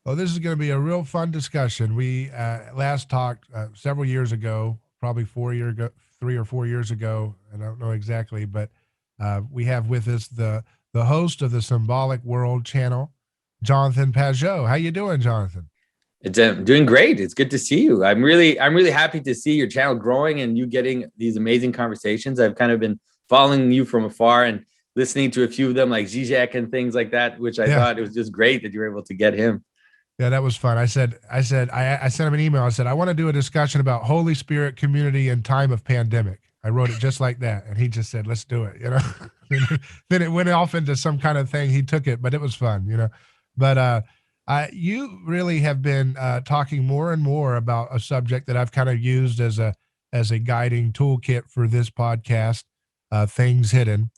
Oh, this is going to be a real fun discussion. We last talked several years ago, probably 4 year ago, 3 or 4 years ago. I don't know exactly, but we have with us the host of the Symbolic World channel, Jonathan Pageau. How you doing, Jonathan? It's doing great. It's good to see you. I'm really happy to see your channel growing and you getting these amazing conversations. I've kind of been following you from afar and listening to a few of them, like Zizek and things like that, which I Yeah, thought it was just great that you were able to get him. yeah, that was fun. I sent him an email. I said I want to do a discussion about Holy Spirit community in time of pandemic. I wrote it just like that, and he just said, "Let's do it." Then it went off into some kind of thing. He took it, but it was fun. But you really have been talking more and more about a subject that I've kind of used as a guiding toolkit for this podcast, Things Hidden,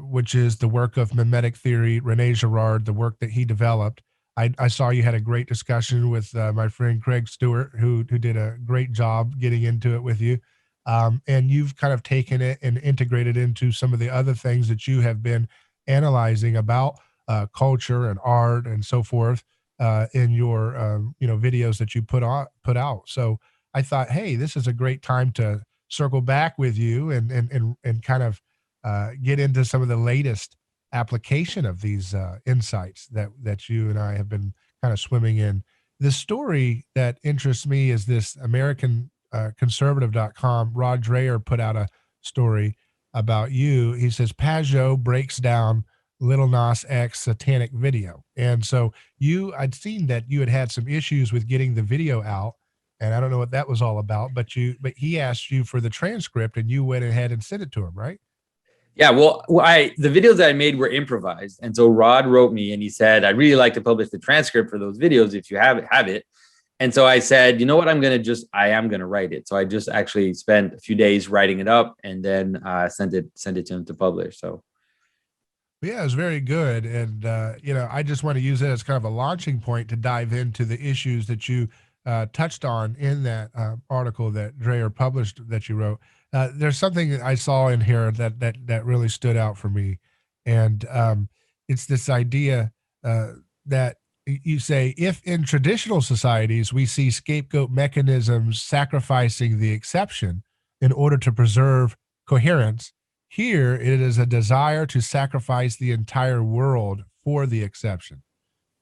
which is the work of mimetic theory, Rene Girard, the work that he developed. I saw you had a great discussion with my friend Craig Stewart, who did a great job getting into it with you. And you've kind of taken it and integrated into some of the other things that you have been analyzing about culture and art and so forth in your videos that you put out. So I thought, hey, this is a great time to circle back with you and kind of get into some of the latest application of these insights that you and I have been kind of swimming in. The story that interests me is this American conservative.com. Rod Dreher put out a story about you. He says Pageau breaks down Lil Nas X Satanic video. And so I'd seen that you had some issues with getting the video out, and I don't know what that was all about, but he asked you for the transcript and you went ahead and sent it to him, right? Yeah, well, the videos that I made were improvised. And so Rod wrote me and he said, I'd really like to publish the transcript for those videos if you have it. And so I said, you know what, I am going to write it. So I just actually spent a few days writing it up and then sent it to him to publish. So yeah, it was very good. And, I just want to use it as kind of a launching point to dive into the issues that you touched on in that article that Dreher published that you wrote. There's something I saw in here that really stood out for me. And it's this idea that you say, if in traditional societies we see scapegoat mechanisms sacrificing the exception in order to preserve coherence, here it is a desire to sacrifice the entire world for the exception.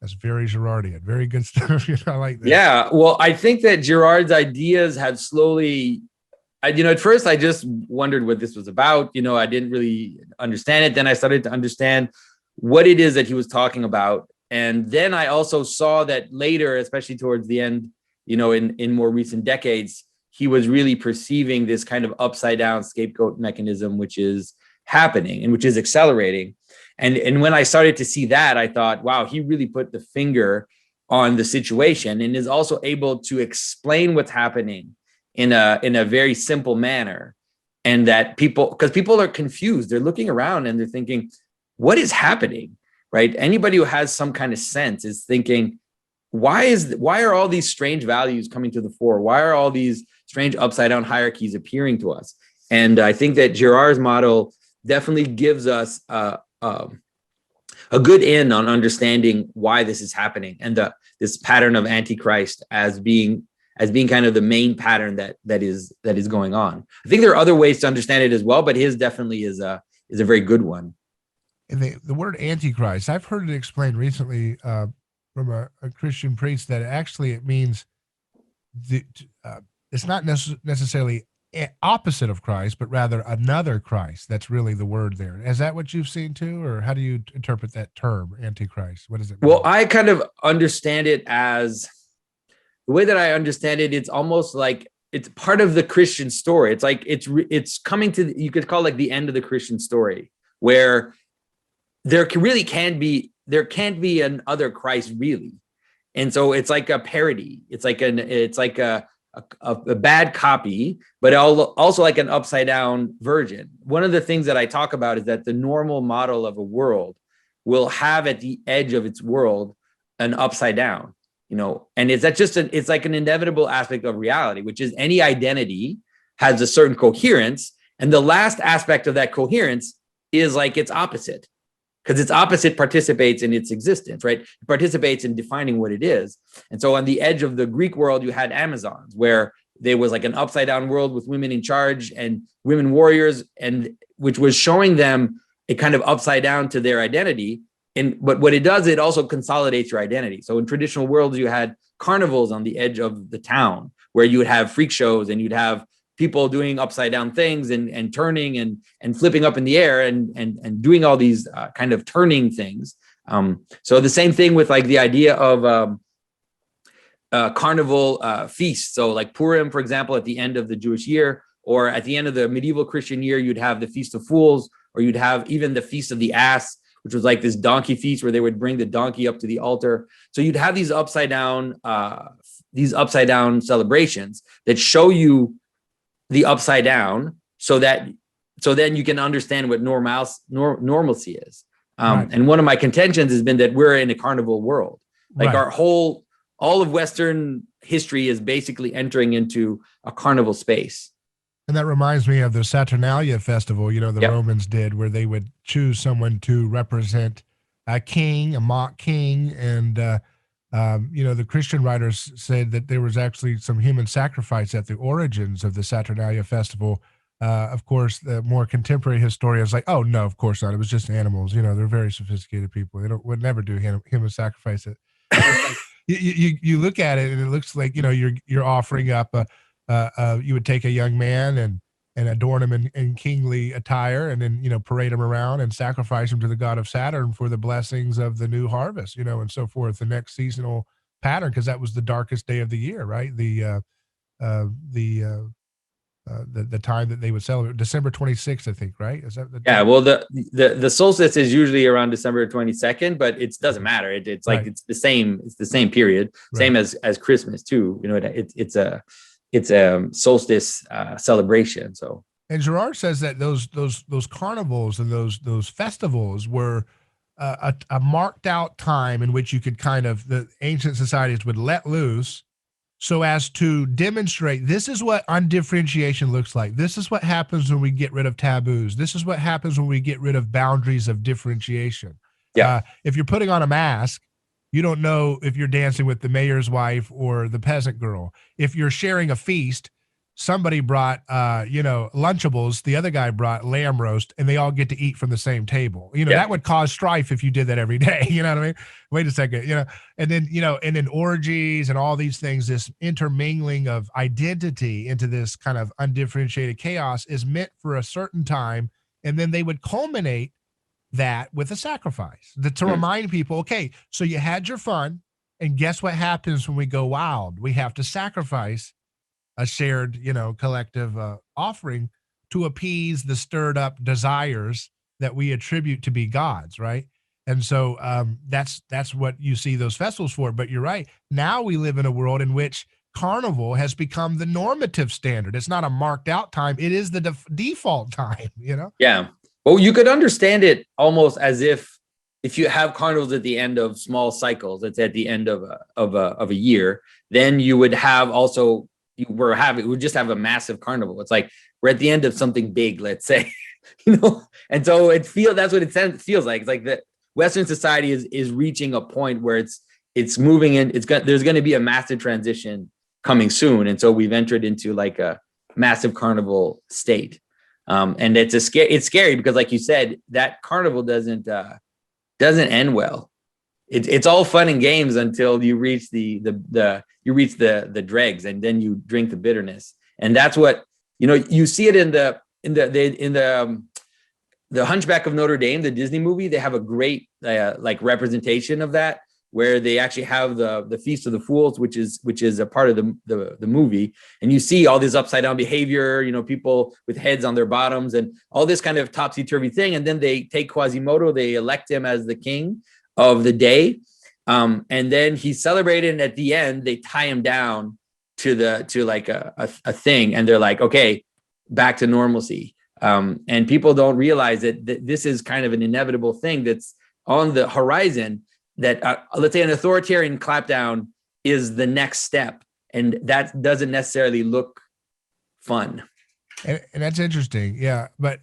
That's very Girardian. Very good stuff. I like that. Yeah, well, I think that Girard's ideas have slowly, at first I just wondered what this was about. I didn't really understand it. Then I started to understand what it is that he was talking about. And then I also saw that later, especially towards the end, in more recent decades, he was really perceiving this kind of upside down scapegoat mechanism, which is happening and which is accelerating. And when I started to see that, I thought, wow, he really put the finger on the situation and is also able to explain what's happening in a very simple manner. And that because people are confused, they're looking around and they're thinking, what is happening, right? Anybody who has some kind of sense is thinking, why are all these strange values coming to the fore? Why are all these strange upside down hierarchies appearing to us? And I think that Girard's model definitely gives us a good in on understanding why this is happening, and this pattern of Antichrist as being kind of the main pattern that is going on. I think there are other ways to understand it as well, but his definitely is a very good one. And the word Antichrist, I've heard it explained recently from a Christian priest that actually it means it's not necessarily opposite of Christ, but rather another Christ. That's really the word there. Is that what you've seen too, or how do you interpret that term, Antichrist? What does it mean? Well, I kind of understand it as, the way that I understand it, it's almost like it's part of the Christian story. It's like it's coming to, you could call it like the end of the Christian story, where there can't be an other Christ really. And so it's like a parody. It's like a bad copy, but also like an upside down version. One of the things that I talk about is that the normal model of a world will have at the edge of its world an upside down, and it's like an inevitable aspect of reality, which is any identity has a certain coherence. And the last aspect of that coherence is like its opposite. because its opposite participates in its existence, right? It participates in defining what it is. And so on the edge of the Greek world, you had Amazons, where there was like an upside down world with women in charge and women warriors, and which was showing them a kind of upside down to their identity. But what it does, it also consolidates your identity. So in traditional worlds, you had carnivals on the edge of the town where you would have freak shows and you'd have people doing upside down things and turning and flipping up in the air and doing all these kind of turning things. So the same thing with like the idea of carnival feasts. So like Purim, for example, at the end of the Jewish year, or at the end of the medieval Christian year, you'd have the Feast of Fools, or you'd have even the Feast of the Ass, which was like this donkey feast where they would bring the donkey up to the altar. So you'd have these upside down celebrations that show you the upside down, so then you can understand what normalcy is. Right. And one of my contentions has been that we're in a carnival world. Like Right. all of Western history is basically entering into a carnival space. And that reminds me of the Saturnalia festival, the Yep. Romans did, where they would choose someone to represent a king, a mock king. And, the Christian writers said that there was actually some human sacrifice at the origins of the Saturnalia festival. Of course, the more contemporary historians like, oh, no, of course not. It was just animals. They're very sophisticated people. They would never do human sacrifice. You look at it and it looks like, you're offering up you would take a young man and adorn him in kingly attire and then, parade him around and sacrifice him to the god of Saturn for the blessings of the new harvest, and so forth, the next seasonal pattern, because that was the darkest day of the year, right? The time that they would celebrate, December 26th, I think, right? Is that Yeah, well, the solstice is usually around December 22nd, but it doesn't matter. It's like, right. It's the same period, right. Same as Christmas too. It's a solstice celebration. So, and Girard says that those carnivals and those festivals were a marked out time in which you could the ancient societies would let loose, so as to demonstrate this is what undifferentiation looks like. This is what happens when we get rid of taboos. This is what happens when we get rid of boundaries of differentiation. Yeah. If you're putting on a mask, you don't know if you're dancing with the mayor's wife or the peasant girl. If you're sharing a feast, somebody brought, Lunchables, the other guy brought lamb roast, and they all get to eat from the same table. That would cause strife if you did that every day. You know what I mean? Wait a second, and then orgies and all these things, this intermingling of identity into this kind of undifferentiated chaos is meant for a certain time. And then they would culminate that with a sacrifice to remind people, okay, so you had your fun, and guess what happens when we go wild? We have to sacrifice a shared, collective offering to appease the stirred up desires that we attribute to be gods, right? And so that's what you see those festivals for. But you're right. Now we live in a world in which carnival has become the normative standard. It's not a marked out time. It is the default time, Yeah. Well, you could understand it almost as if you have carnivals at the end of small cycles, it's at the end of a year, then you would have also, we would just have a massive carnival. It's like we're at the end of something big, let's say, and so that's what it feels like. It's like the Western society is reaching a point where it's moving in. There's going to be a massive transition coming soon, and so we've entered into like a massive carnival state. And it's scary because, like you said, that carnival doesn't end well. It's all fun and games until you reach the dregs, and then you drink the bitterness. And that's what you see it in the Hunchback of Notre Dame, the Disney movie. They have a great like representation of that, where they actually have the Feast of the Fools, which is a part of the movie. And you see all this upside down behavior, people with heads on their bottoms and all this kind of topsy-turvy thing. And then they take Quasimodo, they elect him as the king of the day. And then he's celebrated. And at the end, they tie him down to like a thing. And they're like, okay, back to normalcy. And people don't realize that this is kind of an inevitable thing that's on the horizon, that let's say an authoritarian clapdown is the next step, and that doesn't necessarily look fun. And that's interesting. Yeah. But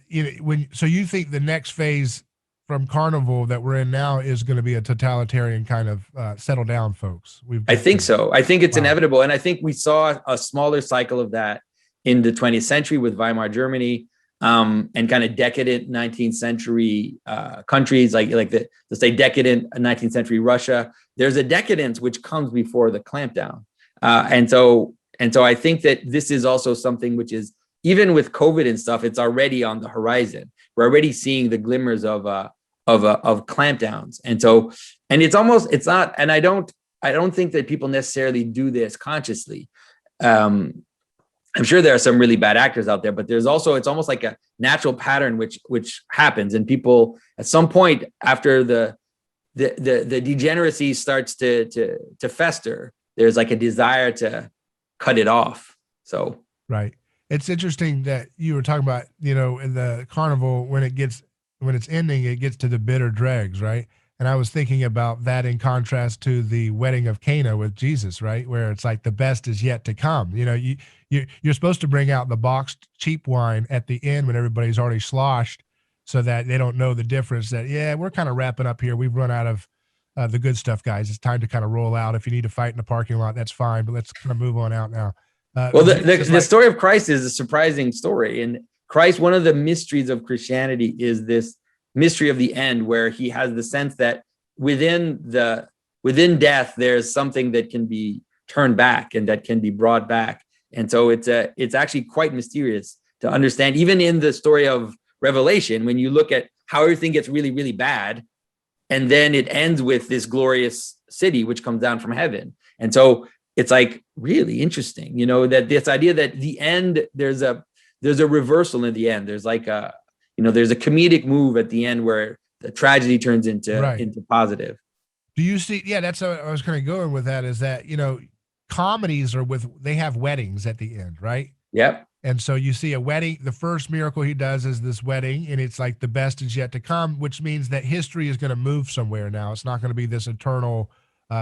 so you think the next phase from carnival that we're in now is going to be a totalitarian kind of settle down, folks. I think so. I think it's inevitable. And I think we saw a smaller cycle of that in the 20th century with Weimar Germany, and kind of decadent 19th century countries like let's say decadent 19th century Russia. There's a decadence which comes before the clampdown. And so I think that this is also something which is, even with COVID and stuff, it's already on the horizon. We're already seeing the glimmers of clampdowns. It's not, and I don't think that people necessarily do this consciously. I'm sure there are some really bad actors out there, but there's also, it's almost like a natural pattern which happens, and people at some point after the degeneracy starts to fester, there's like a desire to cut it off. So right. It's interesting that you were talking about, in the carnival, when it's ending, it gets to the bitter dregs, right? And I was thinking about that in contrast to the wedding of Cana with Jesus, right? Where it's like the best is yet to come. You're supposed to bring out the boxed cheap wine at the end when everybody's already sloshed, so that they don't know the difference, that, yeah, we're kind of wrapping up here. We've run out of the good stuff, guys. It's time to kind of roll out. If you need to fight in the parking lot, that's fine, but let's kind of move on out now. Well, the story of Christ is a surprising story. And Christ, one of the mysteries of Christianity is this mystery of the end, where he has the sense that within death, there's something that can be turned back and that can be brought back. And so it's actually quite mysterious to understand, even in the story of Revelation, when you look at how everything gets really, really bad, and then it ends with this glorious city, which comes down from heaven. And so it's like really interesting, that this idea that the end, there's a reversal in the end. There's like there's a comedic move at the end where the tragedy turns into positive. Do you see? Yeah, that's how I was kind of going with that, is that, comedies they have weddings at the end, right? Yep. And so you see a wedding. The first miracle he does is this wedding, and it's like the best is yet to come, which means that history is going to move somewhere now. It's not going to be this eternal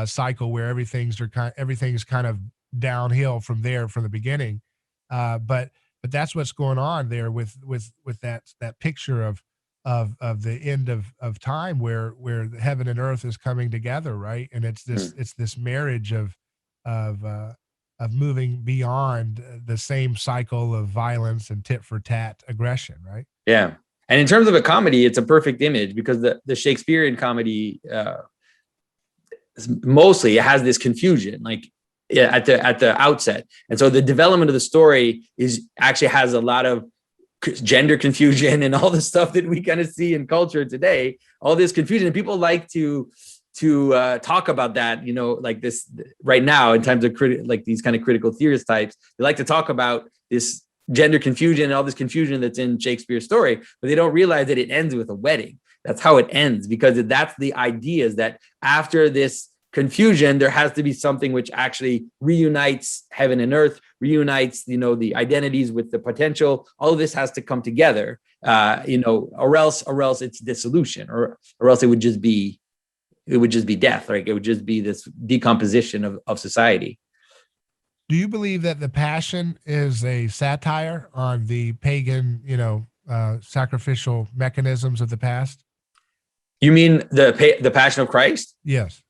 cycle where everything's kind of downhill from the beginning. But that's what's going on there with that picture of the end of time, where heaven and earth is coming together, right? And it's this marriage of moving beyond the same cycle of violence and tit for tat aggression, right? Yeah. And in terms of a comedy, it's a perfect image, because the Shakespearean comedy mostly it has this confusion, like at the outset. And so the development of the story actually has a lot of gender confusion and all the stuff that we kind of see in culture today, all this confusion. And people like to talk about that, like this right now in terms of like these kind of critical theorist types. They like to talk about this gender confusion and all this confusion that's in Shakespeare's story, but they don't realize that it ends with a wedding. That's how it ends, because that's the idea, is that after this confusion, there has to be something which actually reunites heaven and earth, reunites, the identities with the potential. All of this has to come together, or else it's dissolution, or else it would just be death, right? It would just be this decomposition of society. Do you believe that the Passion is a satire on the pagan, sacrificial mechanisms of the past? You mean the Passion of Christ? Yes.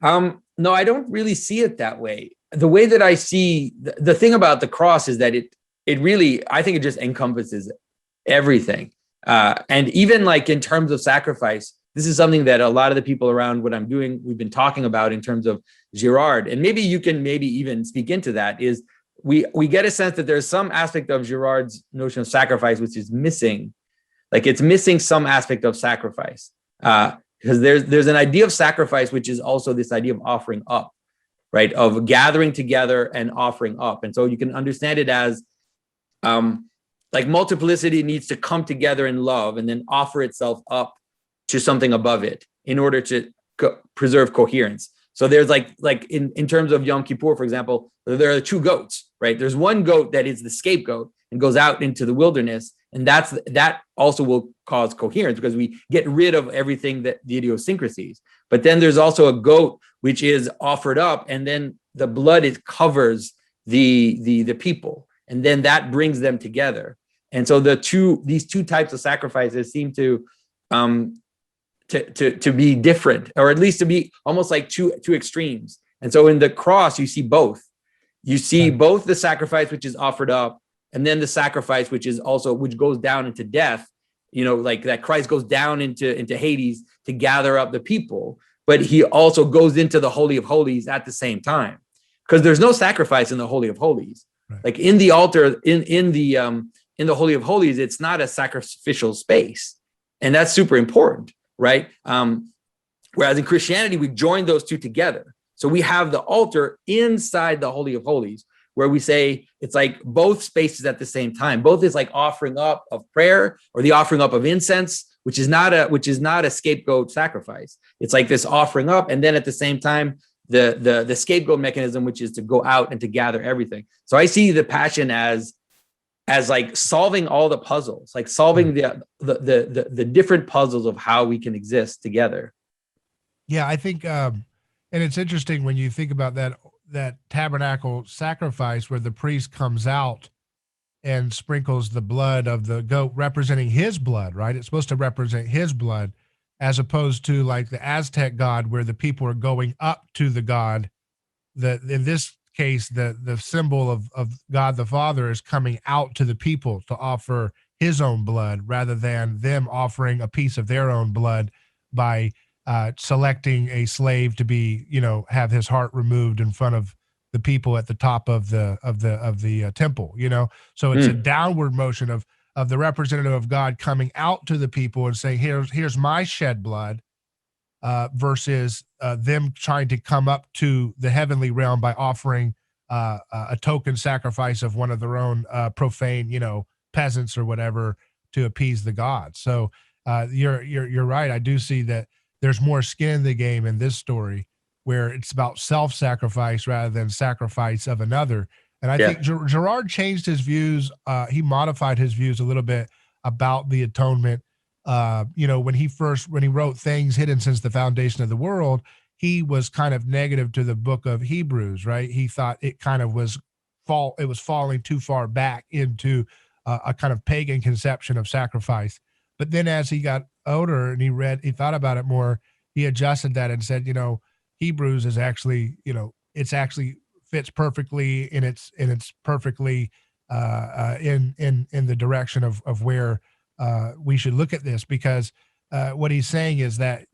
No, I don't really see it that way. The way that I see the thing about the cross is that it really, I think it just encompasses everything. And even like in terms of sacrifice, this is something that a lot of the people around what I'm doing, we've been talking about in terms of Girard. And maybe you can even speak into that, is we get a sense that there's some aspect of Girard's notion of sacrifice which is missing. Like it's missing some aspect of sacrifice. Because there's an idea of sacrifice, which is also this idea of offering up, right? Of gathering together and offering up. And so you can understand it as like multiplicity needs to come together in love and then offer itself up to something above it in order to preserve coherence. So there's like in terms of Yom Kippur, for example, there are two goats, right? There's one goat that is the scapegoat and goes out into the wilderness. And that also will cause coherence, because we get rid of everything, that the idiosyncrasies. But then there's also a goat which is offered up, and then the blood covers the people, and then that brings them together. And so these two types of sacrifices seem to to be different, or at least to be almost like two extremes. And so in the cross, you see both. You see both the sacrifice which is offered up, and then the sacrifice which goes down into death. Like that Christ goes down into Hades to gather up the people, but he also goes into the Holy of Holies at the same time, because there's no sacrifice in the Holy of Holies. Right. Like in the altar, in the Holy of Holies, it's not a sacrificial space, and that's super important, right? Whereas in Christianity, we join those two together. So we have the altar inside the Holy of Holies, where we say it's like both spaces at the same time. Both is like offering up of prayer, or the offering up of incense, which is not a scapegoat sacrifice. It's like this offering up, and then at the same time, the scapegoat mechanism, which is to go out and to gather everything. So I see the Passion as like solving all the puzzles, like solving the different puzzles of how we can exist together. Yeah, I think, and it's interesting when you think about that tabernacle sacrifice where the priest comes out and sprinkles the blood of the goat, representing his blood, right? It's supposed to represent his blood, as opposed to like the Aztec god, where the people are going up to the god. In this case, the symbol of God the Father is coming out to the people to offer his own blood, rather than them offering a piece of their own blood by selecting a slave to be, have his heart removed in front of the people at the top of the temple, So it's a downward motion of the representative of God coming out to the people and saying, here's my shed blood, versus them trying to come up to the heavenly realm by offering a token sacrifice of one of their own profane, peasants or whatever to appease the gods. So you're right. I do see that there's more skin in the game in this story, where it's about self-sacrifice rather than sacrifice of another. And I think Girard changed his views. He modified his views a little bit about the atonement. When he wrote Things Hidden Since the Foundation of the World, he was kind of negative to the book of Hebrews, right? He thought it kind of was falling too far back into a kind of pagan conception of sacrifice. But then as he got older and he thought about it more, he adjusted that and said, Hebrews is actually, it's actually fits perfectly and it's perfectly in the direction of where we should look at this, because what he's saying is that,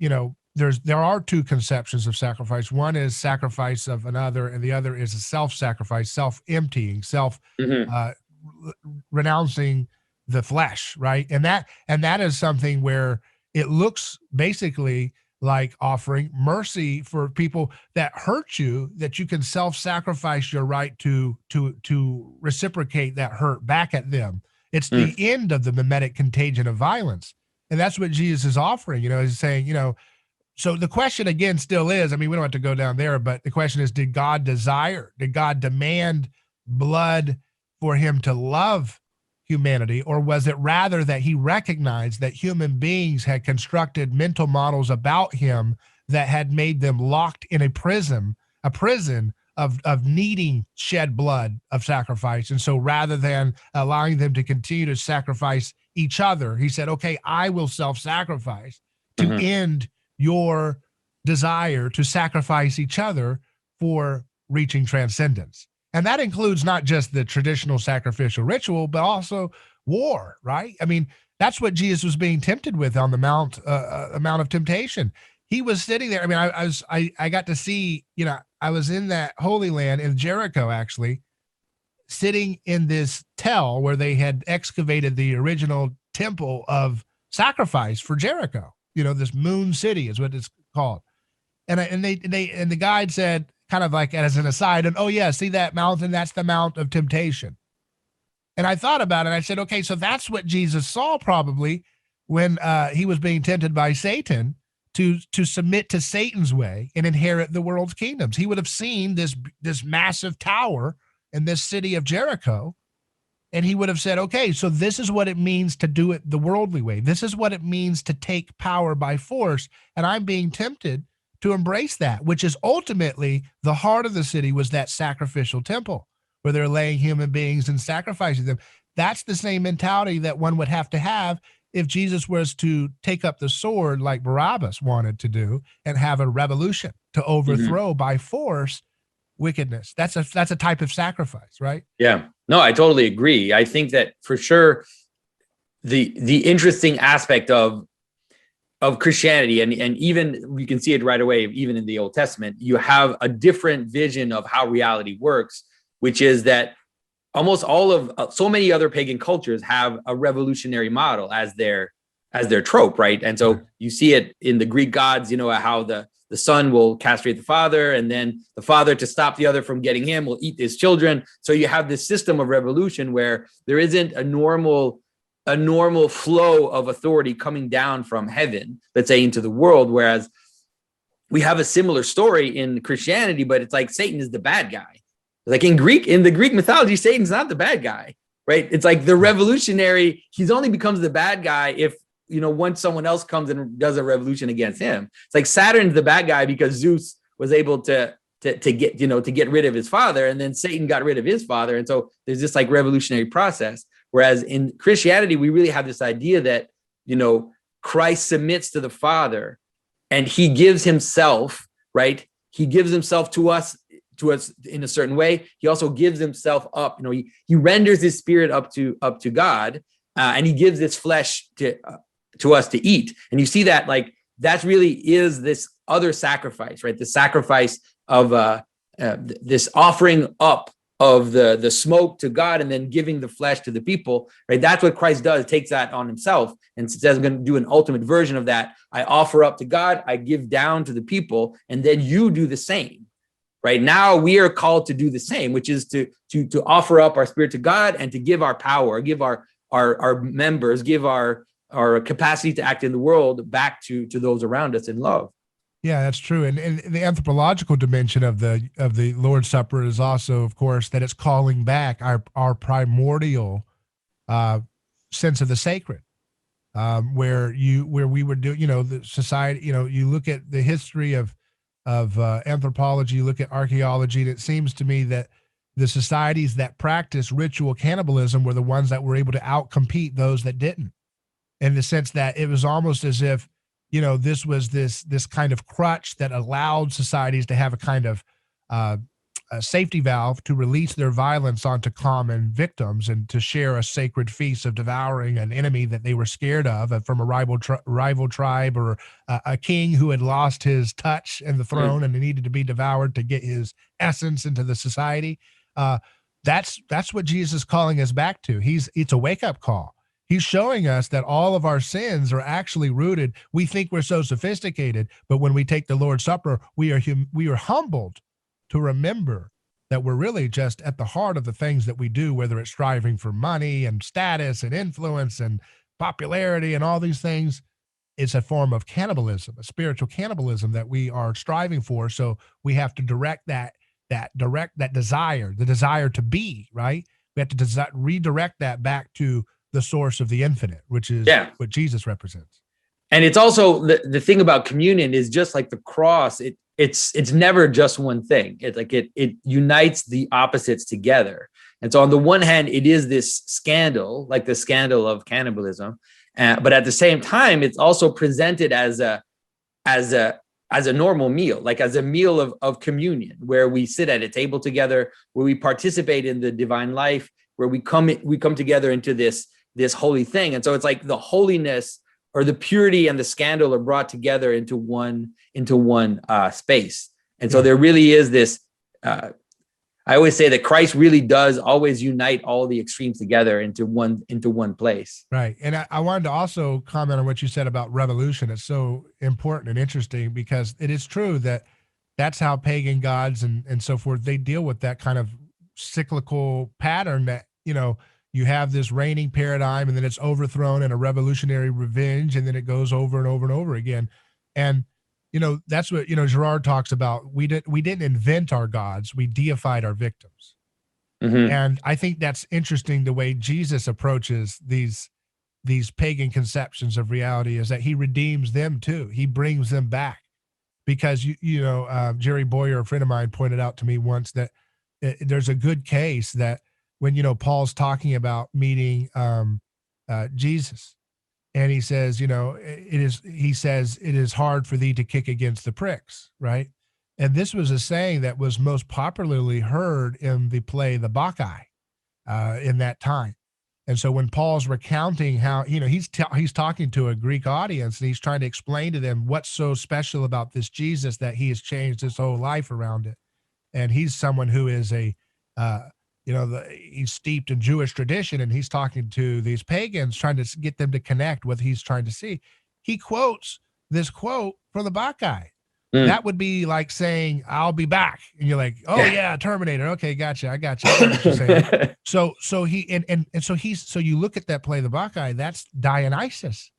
there are two conceptions of sacrifice. One is sacrifice of another, and the other is a self-sacrifice, self-emptying, renouncing the flesh, right? And that is something where it looks basically like offering mercy for people that hurt you, that you can self-sacrifice your right to reciprocate that hurt back at them. It's the end of the mimetic contagion of violence. And that's what Jesus is offering, he's saying, so the question again still is, we don't have to go down there, but the question is, did God demand blood for him to love humanity, or was it rather that he recognized that human beings had constructed mental models about him that had made them locked in a prison of needing shed blood of sacrifice? And so rather than allowing them to continue to sacrifice each other, he said, okay, I will self-sacrifice to end your desire to sacrifice each other for reaching transcendence. And that includes not just the traditional sacrificial ritual, but also war, right? That's what Jesus was being tempted with on the Mount of Temptation. He was sitting there. I got to see, I was in that Holy Land in Jericho, actually, sitting in this tell where they had excavated the original temple of sacrifice for Jericho. This Moon City is what it's called. And the guide said, kind of like as an aside, and, oh yeah, see that mountain? That's the Mount of Temptation. And I thought about it. I said, okay, so that's what Jesus saw probably when he was being tempted by Satan to submit to Satan's way and inherit the world's kingdoms. He would have seen this massive tower in this city of Jericho, and he would have said, okay, so this is what it means to do it the worldly way. This is what it means to take power by force. And I'm being tempted to embrace that, which is ultimately the heart of the city, was that sacrificial temple where they're laying human beings and sacrificing them. That's the same mentality that one would have to have if Jesus was to take up the sword like Barabbas wanted to do and have a revolution to overthrow by force wickedness. That's a type of sacrifice, right? Yeah. No, I totally agree. I think that for sure the interesting aspect of Christianity, and even we can see it right away, even in the Old Testament, you have a different vision of how reality works, which is that almost all of so many other pagan cultures have a revolutionary model as their trope, right? And so you see it in the Greek gods, how the son will castrate the father, and then the father, to stop the other from getting him, will eat his children. So you have this system of revolution where there isn't a normal flow of authority coming down from heaven, let's say, into the world. Whereas we have a similar story in Christianity, but it's like Satan is the bad guy. Like in the Greek mythology, Satan's not the bad guy, right? It's like the revolutionary. He's only becomes the bad guy if, once someone else comes and does a revolution against him. It's like Saturn's the bad guy because Zeus was able to get rid of his father, and then Satan got rid of his father. And so there's this like revolutionary process. Whereas in Christianity, we really have this idea that, Christ submits to the Father and he gives himself, right? He gives himself to us in a certain way. He also gives himself up. He renders his spirit up to God, and he gives this flesh to us to eat. And you see that, like, that really is this other sacrifice, right? The sacrifice of this offering up of the smoke to God and then giving the flesh to the people, right? That's what Christ does, takes that on himself and says, I'm going to do an ultimate version of that. I offer up to God, I give down to the people, and then you do the same. Right now, we are called to do the same, which is to offer up our spirit to God and to give our power, give our members, give our capacity to act in the world back to those around us in love. Yeah, that's true. And the anthropological dimension of the Lord's Supper is also, of course, that it's calling back our primordial sense of the sacred, where we were doing, the society. You look at the history of anthropology, you look at archaeology, and it seems to me that the societies that practice ritual cannibalism were the ones that were able to outcompete those that didn't, in the sense that it was almost as if, this was this kind of crutch that allowed societies to have a kind of a safety valve to release their violence onto common victims and to share a sacred feast of devouring an enemy that they were scared of from a rival tribe, or a king who had lost his touch in the throne and needed to be devoured to get his essence into the society. That's what Jesus is calling us back to. It's a wake-up call. He's showing us that all of our sins are actually rooted. We think we're so sophisticated, but when we take the Lord's Supper, we are humbled to remember that we're really just at the heart of the things that we do, whether it's striving for money and status and influence and popularity and all these things. It's a form of cannibalism, a spiritual cannibalism that we are striving for. So we have to direct that desire, the desire to be, right? We have to redirect that back to the source of the infinite, which is what Jesus represents. And it's also the thing about communion is, just like the cross, it's never just one thing. It's like it unites the opposites together. And so on the one hand, it is this scandal, like the scandal of cannibalism, but at the same time, it's also presented as a normal meal, like as a meal of communion, where we sit at a table together, where we participate in the divine life, where we come together into this holy thing. And so it's like the holiness or the purity and the scandal are brought together into one space. And so there really is this, I always say that Christ really does always unite all the extremes together into one place. Right. And I wanted to also comment on what you said about revolution. It's so important and interesting, because it is true that that's how pagan gods and so forth, they deal with that kind of cyclical pattern that, you have this reigning paradigm, and then it's overthrown in a revolutionary revenge, and then it goes over and over and over again. And, that's what, Girard talks about. We didn't invent our gods. We deified our victims. Mm-hmm. And I think that's interesting, the way Jesus approaches these pagan conceptions of reality, is that he redeems them too. He brings them back, because, Jerry Boyer, a friend of mine, pointed out to me once that there's a good case that when, Paul's talking about meeting Jesus, And he says, he says, it is hard for thee to kick against the pricks, right? And this was a saying that was most popularly heard in the play The Bacchae in that time. And so when Paul's recounting how, he's talking to a Greek audience and he's trying to explain to them what's so special about this Jesus that he has changed his whole life around it. And he's someone who is he's steeped in Jewish tradition, and he's talking to these pagans, trying to get them to connect what he's trying to see. He quotes this quote from the Bacchae. That would be like saying, "I'll be back," and you're like, "Oh yeah, Terminator." Okay, gotcha. I got you. I know what you're saying. So you look at that play, the Bacchae. That's Dionysus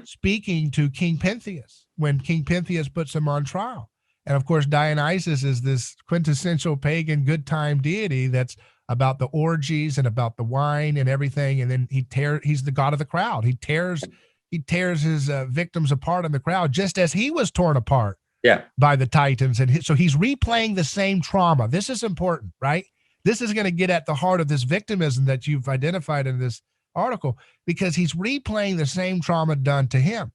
speaking to King Pentheus when King Pentheus puts him on trial. And of course, Dionysus is this quintessential pagan good time deity that's about the orgies and about the wine and everything. And then he's the god of the crowd. He tears his victims apart in the crowd, just as he was torn apart by the Titans. And so he's replaying the same trauma. This is important, right? This is going to get at the heart of this victimism that you've identified in this article, because he's replaying the same trauma done to him.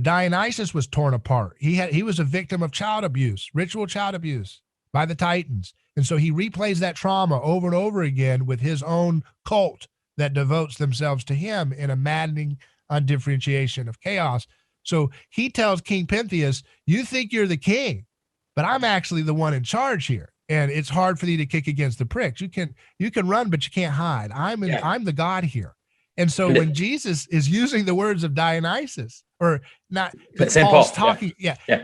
Dionysus was torn apart. He was a victim of child abuse, ritual child abuse by the Titans. And so he replays that trauma over and over again with his own cult that devotes themselves to him in a maddening undifferentiation of chaos. So he tells King Pentheus, "You think you're the king, but I'm actually the one in charge here. And it's hard for thee to kick against the pricks. You can run, but you can't hide. I'm the God here." And so when Jesus is using the words of Dionysus, or not, but Paul's talking,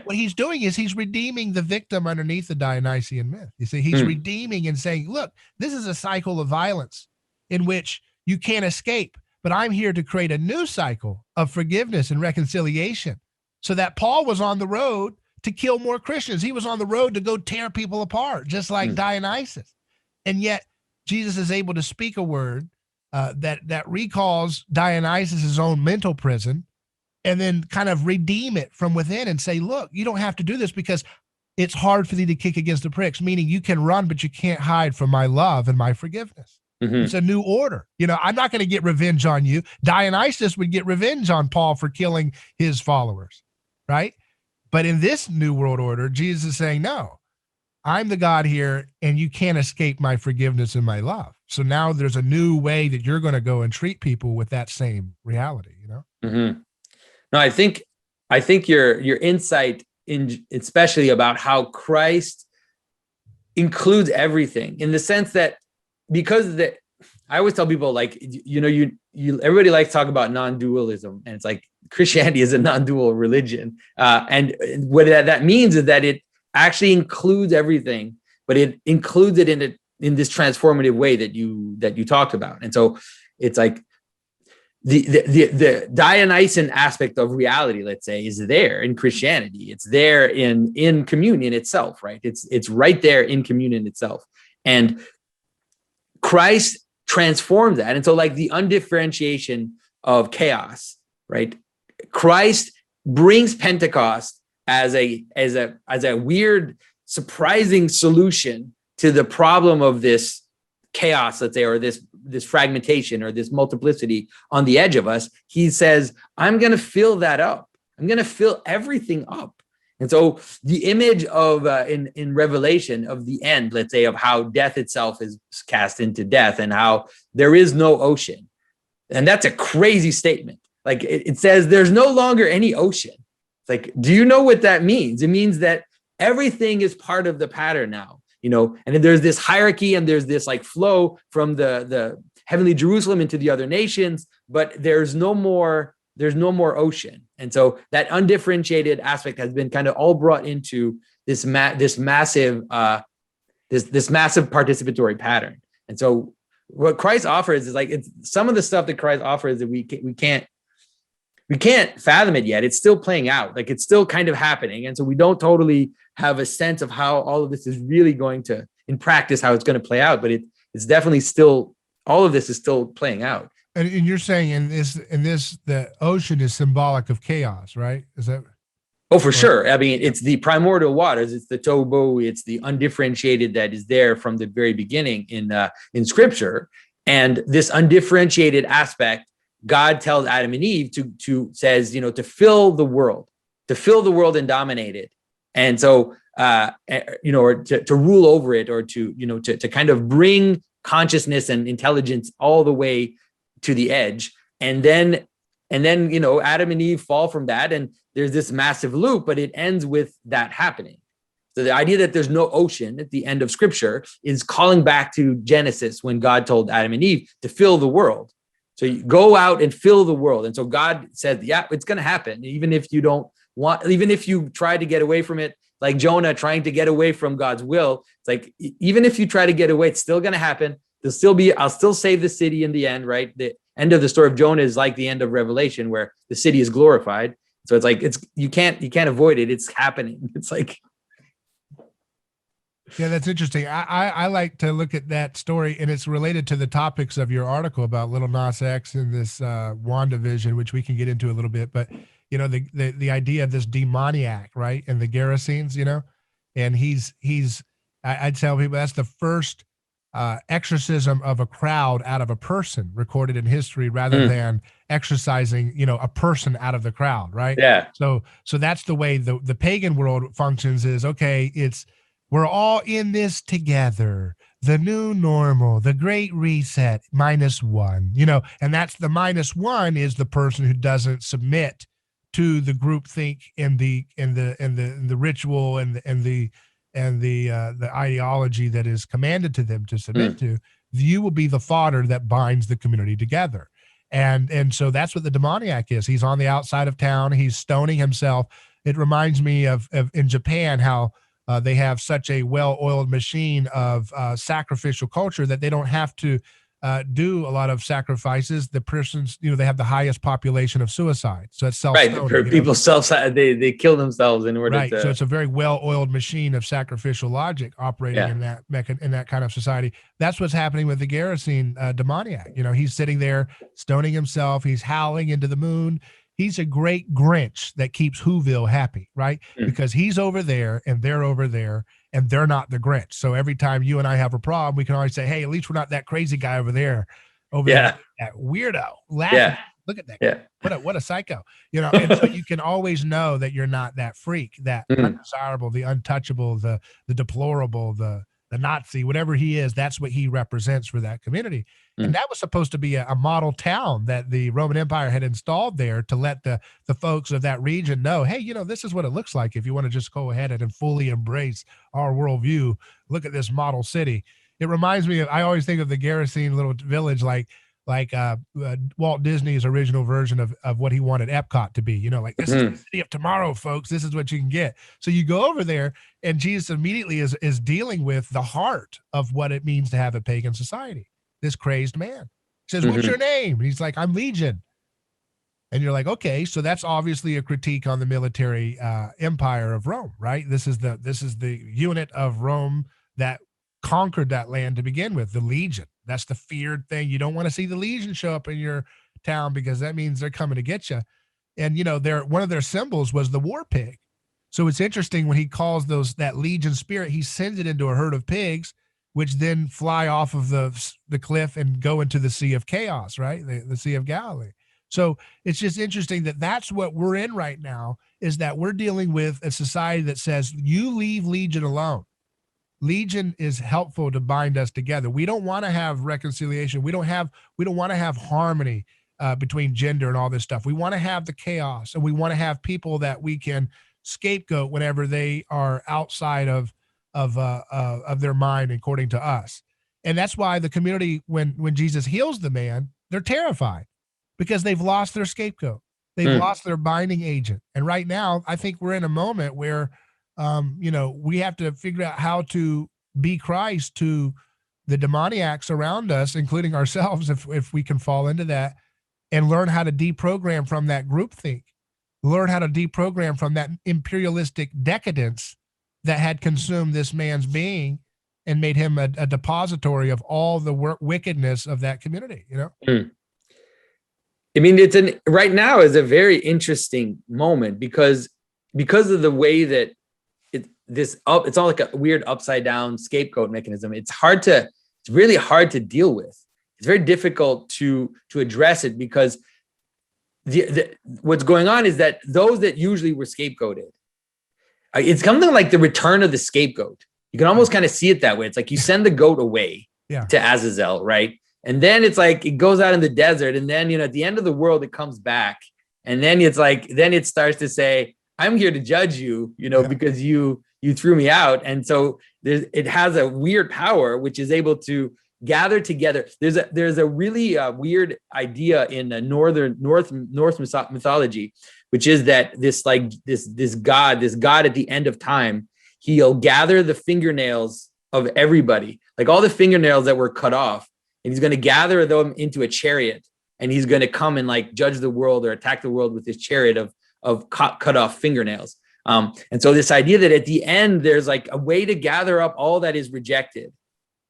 what he's doing is he's redeeming the victim underneath the Dionysian myth. You see, he's redeeming and saying, look, this is a cycle of violence in which you can't escape, but I'm here to create a new cycle of forgiveness and reconciliation, so that Paul was on the road to kill more Christians. He was on the road to go tear people apart, just like Dionysus. And yet Jesus is able to speak a word that recalls Dionysus's own mental prison, and then kind of redeem it from within and say, look, you don't have to do this because it's hard for thee to kick against the pricks, meaning you can run, but you can't hide from my love and my forgiveness. It's a new order. I'm not going to get revenge on you. Dionysus would get revenge on Paul for killing his followers, right? But in this new world order, Jesus is saying, no, I'm the God here, and you can't escape my forgiveness and my love. So now there's a new way that you're going to go and treat people with that same reality, No, I think your insight especially about how Christ includes everything, in the sense that, because I always tell people, like, everybody likes to talk about non-dualism, and it's like Christianity is a non-dual religion. And what that means is that it actually includes everything, but it includes it in this transformative way that you talked about. And so it's like the Dionysian aspect of reality, let's say, is there in Christianity. It's there in communion itself, right? It's right there in communion itself. And Christ transforms that. And so, like, the undifferentiation of chaos, right? Christ brings Pentecost as a weird, surprising solution to the problem of this chaos, let's say, or this fragmentation or this multiplicity on the edge of us. He says, I'm going to fill that up. I'm going to fill everything up. And so the image of in Revelation of the end, let's say, of how death itself is cast into death and how there is no ocean. And that's a crazy statement. Like, it says there's no longer any ocean. It's like, do you know what that means? It means that everything is part of the pattern now, and then there's this hierarchy and there's this like flow from the heavenly Jerusalem into the other nations, but there's no more ocean. And so that undifferentiated aspect has been kind of all brought into this massive participatory pattern. And so what Christ offers is like, it's some of the stuff that Christ offers that we can't fathom it yet. It's still playing out. Like, it's still kind of happening. And so we don't totally have a sense of how all of this is really going to, in practice, how it's going to play out. But it's definitely still, all of this is still playing out. And you're saying in this, the ocean is symbolic of chaos, right? Is that? Oh, for sure. I mean, it's the primordial waters. It's the tohu. It's the undifferentiated that is there from the very beginning in Scripture. And this undifferentiated aspect God tells Adam and Eve says, to fill the world and dominate it. And so, or to rule over it, or to kind of bring consciousness and intelligence all the way to the edge. And then, Adam and Eve fall from that, and there's this massive loop, but it ends with that happening. So the idea that there's no ocean at the end of scripture is calling back to Genesis, when God told Adam and Eve to fill the world. So you go out and fill the world. And so God said, yeah, it's going to happen. Even if you try to get away from it, like Jonah trying to get away from God's will, it's like, even if you try to get away, it's still going to happen. I'll still save the city in the end, right? The end of the story of Jonah is like the end of Revelation, where the city is glorified. So it's like, you can't avoid it. It's happening. It's like, yeah, that's interesting. I like to look at that story, and it's related to the topics of your article about Lil Nas X and this WandaVision, which we can get into a little bit. But the idea of this demoniac, right, and the Gerasenes, and I tell people that's the first exorcism of a crowd out of a person recorded in history, rather than exorcising a person out of the crowd, right? Yeah. So that's the way the pagan world functions. Is okay. We're all in this together. The new normal, the great reset, -1, and that's the -1 is the person who doesn't submit to the groupthink and the ritual and the ideology that is commanded to them to submit to. You will be the fodder that binds the community together. And so that's what the demoniac is. He's on the outside of town. He's stoning himself. It reminds me of in Japan, how they have such a well-oiled machine of sacrificial culture that they don't have to do a lot of sacrifices. The persons, they have the highest population of suicide. So it's self-stoning. Right. People they kill themselves in order to. So it's a very well-oiled machine of sacrificial logic operating in that kind of society. That's what's happening with the Gerasene demoniac. He's sitting there stoning himself. He's howling into the moon. He's a great Grinch that keeps Whoville happy, right? Because he's over there and they're over there and they're not the Grinch. So every time you and I have a problem, we can always say, hey, at least we're not that crazy guy over there, there, that weirdo. Laughing. Look at that guy. What a psycho. And so you can always know that you're not that freak, that undesirable, the untouchable, the deplorable, the Nazi, whatever he is. That's what he represents for that community. And that was supposed to be a model town that the Roman Empire had installed there to let the folks of that region know, hey, this is what it looks like if you want to just go ahead and fully embrace our worldview. Look at this model city. It reminds me I always think of the Gerasene little village like Walt Disney's original version of what he wanted Epcot to be. This is the city of tomorrow, folks. This is what you can get. So you go over there, and Jesus immediately is dealing with the heart of what it means to have a pagan society. This crazed man says, what's your name? And he's like, I'm Legion. And you're like, okay, so that's obviously a critique on the military empire of Rome, right? This is the unit of Rome that conquered that land to begin with, the Legion. That's the feared thing. You don't want to see the Legion show up in your town, because that means they're coming to get you. And one of their symbols was the war pig. So it's interesting when he calls that Legion spirit, he sends it into a herd of pigs, which then fly off of the cliff and go into the Sea of Chaos, right? The Sea of Galilee. So it's just interesting that that's what we're in right now, is that we're dealing with a society that says, you leave Legion alone. Legion is helpful to bind us together. We don't want to have reconciliation. We don't want to have harmony between gender and all this stuff. We want to have the chaos, and we want to have people that we can scapegoat whenever they are outside of their mind, according to us. And that's why the community, when Jesus heals the man, they're terrified, because they've lost their scapegoat. They've lost their binding agent. And right now, I think we're in a moment where, we have to figure out how to be Christ to the demoniacs around us, including ourselves, if we can fall into that, and learn how to deprogram from that groupthink, learn how to deprogram from that imperialistic decadence that had consumed this man's being and made him a depository of all the wickedness of that community, I mean, right now is a very interesting moment because of the way that it's all like a weird upside down scapegoat mechanism. It's really hard to deal with. It's very difficult to address it, because what's going on is that those that usually were scapegoated, it's something like the return of the scapegoat. You can almost kind of see it that way. It's like you send the goat away to Azazel, right? And then it's like it goes out in the desert, and then at the end of the world it comes back, and then it's like then it starts to say, I'm here to judge you, because you threw me out. And so it has a weird power which is able to gather together. There's a really weird idea in the Norse mythology, which is that this god at the end of time, he'll gather the fingernails of everybody, like all the fingernails that were cut off, and he's going to gather them into a chariot, and he's going to come and like judge the world or attack the world with his chariot of cut off fingernails. And so this idea that at the end there's like a way to gather up all that is rejected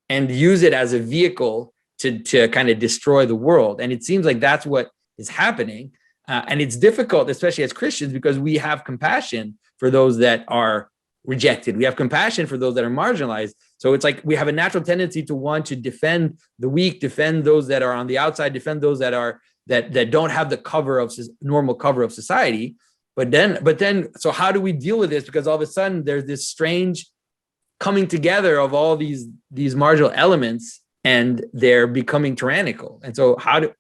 and use it as a vehicle to kind of destroy the world. And it seems like that's what is happening. And it's difficult, especially as Christians, because we have compassion for those that are rejected. We have compassion for those that are marginalized. So it's like we have a natural tendency to want to defend the weak, defend those that are on the outside, defend those that are that don't have the normal cover of society. But then, so how do we deal with this? Because all of a sudden there's this strange coming together of all these marginal elements, and they're becoming tyrannical. And so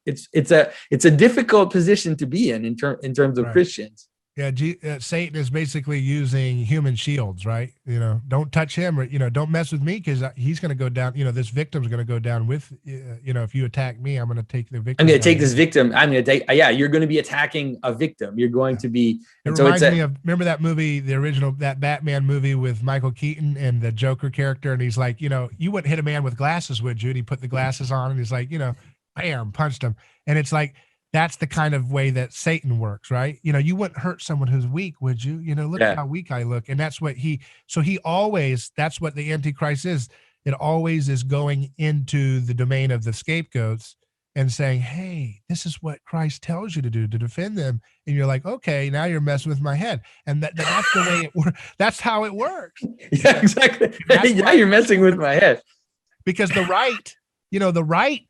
it's a difficult position to be in terms of Christians. Yeah, Satan is basically using human shields, right? Don't touch him, or don't mess with me, because he's going to go down. This victim's going to go down with, if you attack me, I'm going to take the victim. I'm going to take this victim. I'm going to take. Yeah, you're going to be attacking a victim. You're going to be. It reminds me of, remember that movie, the original, that Batman movie with Michael Keaton and the Joker character, and he's like, you wouldn't hit a man with glasses, would you? And he put the glasses on, and he's like, bam, punched him, and it's like. That's the kind of way that Satan works, right? You wouldn't hurt someone who's weak, would you? Look at how weak I look. And that's what that's what the Antichrist is. It always is going into the domain of the scapegoats and saying, hey, this is what Christ tells you to do, to defend them. And you're like, okay, now you're messing with my head. And that's the way it works. That's how it works. Yeah, exactly. Now you're messing with my head. Because the right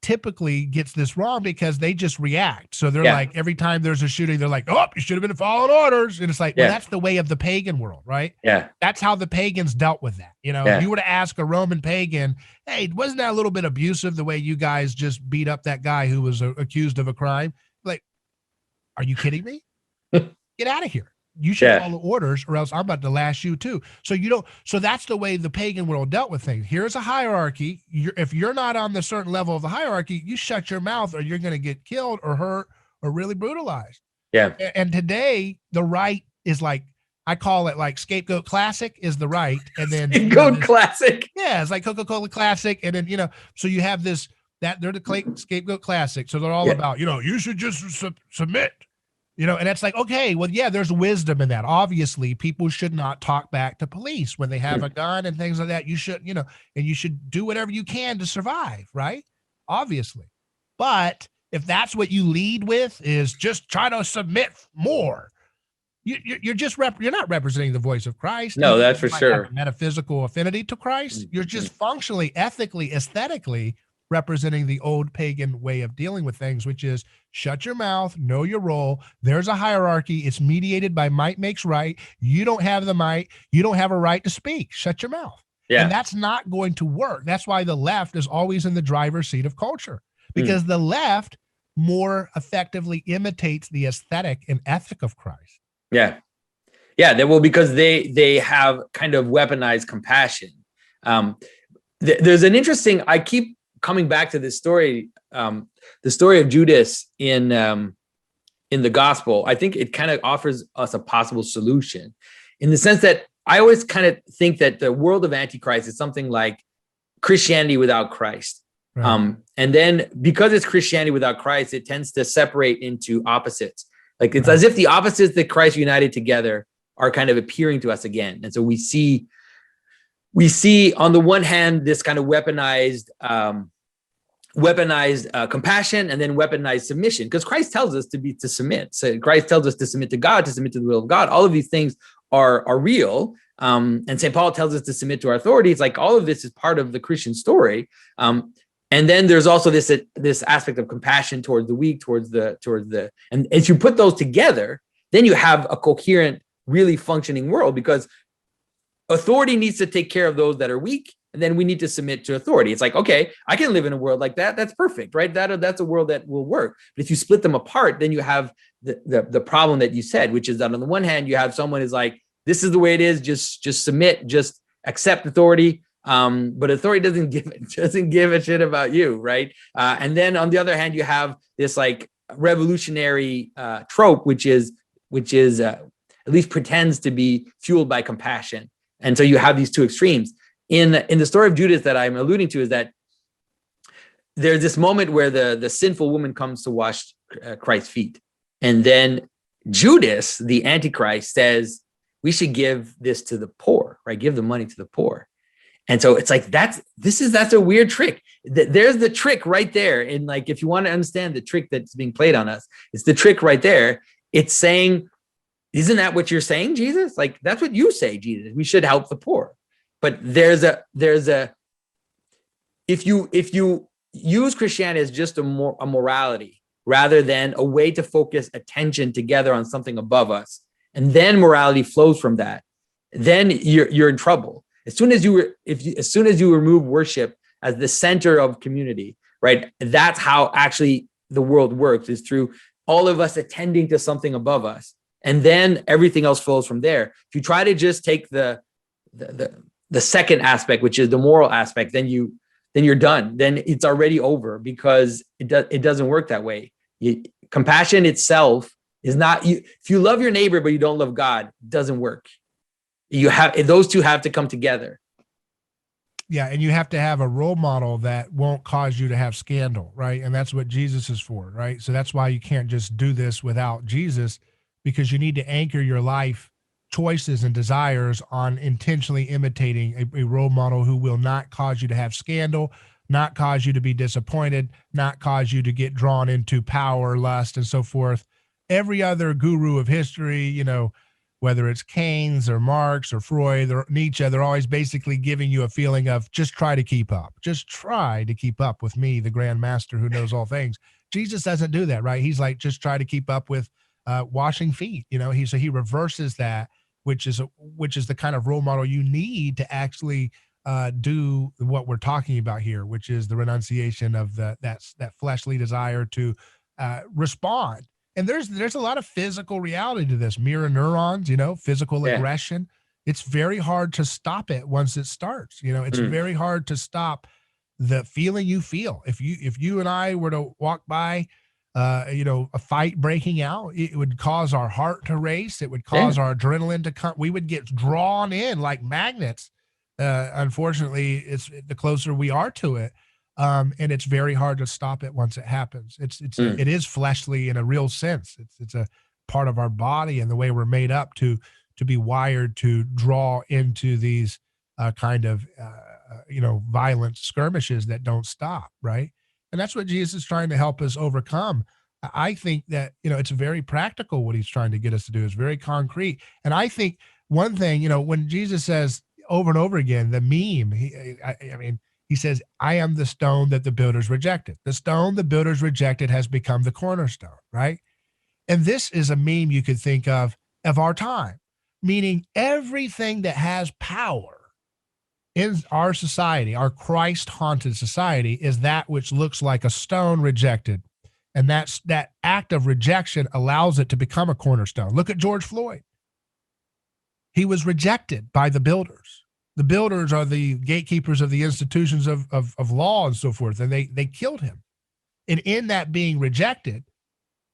typically gets this wrong because they just react. So they're like, every time there's a shooting, they're like, oh, you should have been following orders. And it's like, well, that's the way of the pagan world, right? Yeah. That's how the pagans dealt with that. If you were to ask a Roman pagan, hey, wasn't that a little bit abusive the way you guys just beat up that guy who was accused of a crime? Like, are you kidding me? Get out of here. You should follow orders, or else I'm about to lash you too. So that's the way the pagan world dealt with things. Here's a hierarchy. If you're not on the certain level of the hierarchy, you shut your mouth, or you're going to get killed or hurt or really brutalized. Yeah. And today the right is like, I call it like scapegoat classic is the right. And then scapegoat classic. Yeah. It's like Coca-Cola classic. And then, so you have that they're the scapegoat classic. So they're all about, you should just submit. And it's like, okay, well, yeah, there's wisdom in that. Obviously, people should not talk back to police when they have a gun and things like that. You should, and you should do whatever you can to survive, right? Obviously. But if that's what you lead with is just try to submit more, you're not representing the voice of Christ. No, that's for sure. Metaphysical affinity to Christ. You're just functionally, ethically, aesthetically representing the old pagan way of dealing with things, which is shut your mouth, know your role. There's a hierarchy. It's mediated by might makes right. You don't have the might. You don't have a right to speak. Shut your mouth. Yeah. And that's not going to work. That's why the left is always in the driver's seat of culture, because the left more effectively imitates the aesthetic and ethic of Christ. Yeah. Yeah. Well, because they have kind of weaponized compassion. There's an interesting, I keep coming back to this story, the story of Judas in the gospel. I think it kind of offers us a possible solution, in the sense that I always kind of think that the world of Antichrist is something like Christianity without Christ. Right. And then because it's Christianity without Christ, it tends to separate into opposites. Like it's as if the opposites that Christ united together are kind of appearing to us again. And so we see on the one hand, this kind of weaponized compassion, and then weaponized submission, because Christ tells us to submit. So Christ tells us to submit to God, to submit to the will of God. All of these things are real. And St. Paul tells us to submit to our authorities. Like all of this is part of the Christian story. And And then there's also this aspect of compassion towards the weak, and as you put those together, then you have a coherent, really functioning world, because authority needs to take care of those that are weak, and then we need to submit to authority. It's like, okay, I can live in a world like that. That's perfect, right? That's a world that will work. But if you split them apart, then you have the problem that you said, which is that on the one hand, you have someone who's like, this is the way it is, just submit, just accept authority. But authority doesn't give a shit about you, right? And then on the other hand, you have this like revolutionary trope, which is at least pretends to be fueled by compassion. And so you have these two extremes. In the story of Judas that I'm alluding to, is that there's this moment where the sinful woman comes to wash Christ's feet, and then Judas, the Antichrist, says we should give this to the poor, right? Give the money to the poor. And so it's like, that's a weird trick. There's the trick right there. And like, if you want to understand the trick that's being played on us, it's the trick right there. It's saying, isn't that what you're saying, Jesus? Like, that's what you say, Jesus. We should help the poor. But if you use Christianity as just a morality, rather than a way to focus attention together on something above us, and then morality flows from that, then you're in trouble. As soon as you remove worship as the center of community, right? That's how actually the world works, is through all of us attending to something above us, and then everything else flows from there. If you try to just take the second aspect, which is the moral aspect, then you're done. Then it's already over, because it doesn't work that way. Compassion itself is not you. If you love your neighbor but you don't love God, it doesn't work. Those two have to come together. Yeah, and you have to have a role model that won't cause you to have scandal, right? And that's what Jesus is for, right? So that's why you can't just do this without Jesus, because you need to anchor your life choices and desires on intentionally imitating a role model who will not cause you to have scandal, not cause you to be disappointed, not cause you to get drawn into power, lust, and so forth. Every other guru of history, whether it's Keynes or Marx or Freud or Nietzsche, they're always basically giving you a feeling of just try to keep up. Just try to keep up with me, the grand master who knows all things. Jesus doesn't do that, right? He's like, just try to keep up with washing feet. He reverses that, which is the kind of role model you need to actually do what we're talking about here, which is the renunciation of that fleshly desire to respond. And there's a lot of physical reality to this. Mirror neurons, physical aggression. It's very hard to stop it once it starts. It's very hard to stop the feeling you feel. If you and I were to walk by, a fight breaking out, it would cause our heart to race. It would cause our adrenaline to come. We would get drawn in like magnets. Unfortunately, it's the closer we are to it. And it's very hard to stop it once it happens. It is fleshly in a real sense. It's a part of our body and the way we're made up to be wired to draw into these kind of violent skirmishes that don't stop, right? And that's what Jesus is trying to help us overcome. I think that it's very practical what he's trying to get us to do. It's very concrete. And I think one thing, when Jesus says over and over again, the meme, he says, I am the stone that the builders rejected. The stone the builders rejected has become the cornerstone, right? And this is a meme you could think of our time, meaning everything that has power in our society, our Christ-haunted society, is that which looks like a stone rejected. And that act of rejection allows it to become a cornerstone. Look at George Floyd. He was rejected by the builders. The builders are the gatekeepers of the institutions of law and so forth, and they killed him. And in that being rejected,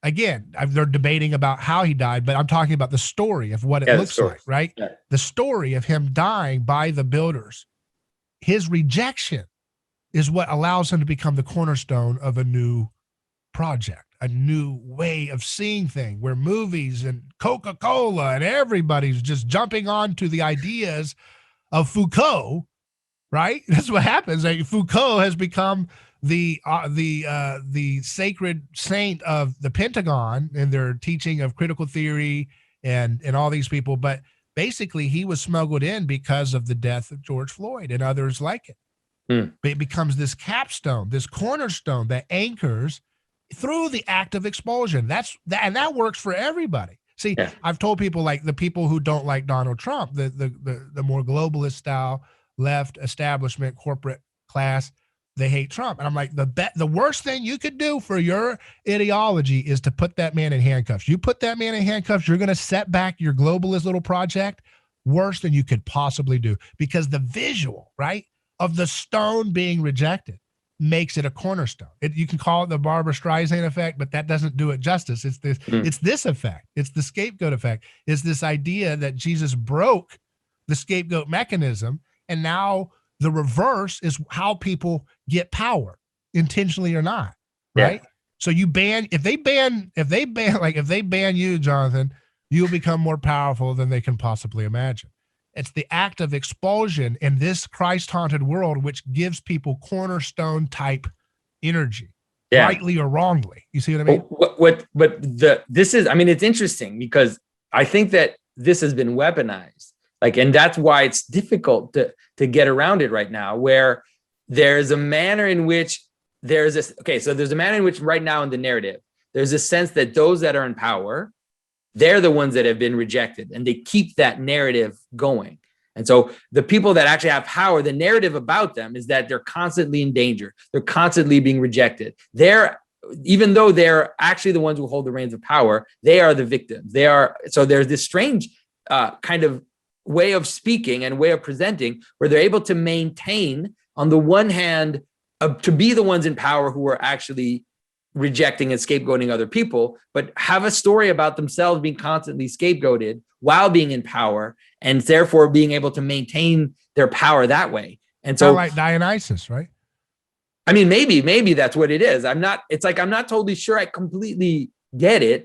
again, they're debating about how he died, but I'm talking about the story of what it looks like, right? Yeah. The story of him dying by the builders. His rejection is what allows him to become the cornerstone of a new project, a new way of seeing things, where movies and Coca-Cola and everybody's just jumping on to the ideas of Foucault, right? That's what happens. Foucault has become the sacred saint of the Pentagon and their teaching of critical theory and all these people. But basically he was smuggled in because of the death of George Floyd and others like it. Hmm. But it becomes this capstone, this cornerstone that anchors through the act of expulsion. And that works for everybody. See, Yeah. I've told people, like the people who don't like Donald Trump, the more globalist style, left establishment, corporate class, they hate Trump. And I'm like, the worst thing you could do for your ideology is to put that man in handcuffs. You put that man in handcuffs, you're going to set back your globalist little project worse than you could possibly do, because the visual, right, of the stone being rejected makes it a cornerstone. You can call it the Barbara Streisand effect, but that doesn't do it justice. It's this effect. It's the scapegoat effect. It's this idea that Jesus broke the scapegoat mechanism, and now the reverse is how people get power, intentionally or not, right? Yeah. So if they ban you, Jonathan, you'll become more powerful than they can possibly imagine. It's the act of expulsion in this Christ-haunted world which gives people cornerstone type energy, rightly or wrongly. You see what I mean? This is, I mean, it's interesting because I think that this has been weaponized, and that's why it's difficult to get around it right now, where there's a manner in which there's a manner in which right now in the narrative, there's a sense that those that are in power, they're the ones that have been rejected, and they keep that narrative going. And so the people that actually have power, the narrative about them is that they're constantly in danger. They're constantly being rejected. Even though they're actually the ones who hold the reins of power, they are the victims. So there's this strange kind of way of speaking and way of presenting where they're able to maintain, on the one hand, to be the ones in power who are actually rejecting and scapegoating other people, but have a story about themselves being constantly scapegoated while being in power, and therefore being able to maintain their power that way. And so, like Dionysus, right? I mean, maybe that's what it is. I'm not totally sure I completely get it.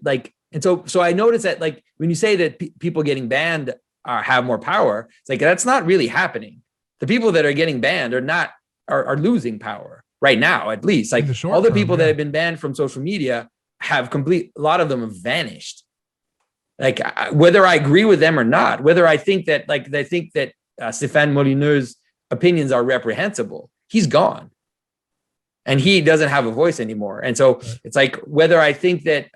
And so I noticed that, when you say that people getting banned have more power, it's that's not really happening. The people that are getting banned are losing power right now, at least. All the people that have been banned from social media a lot of them have vanished. Whether I agree with them or not, whether I think that they think that Stéphane Molineux's opinions are reprehensible, he's gone. And he doesn't have a voice anymore. And so it's whether I think that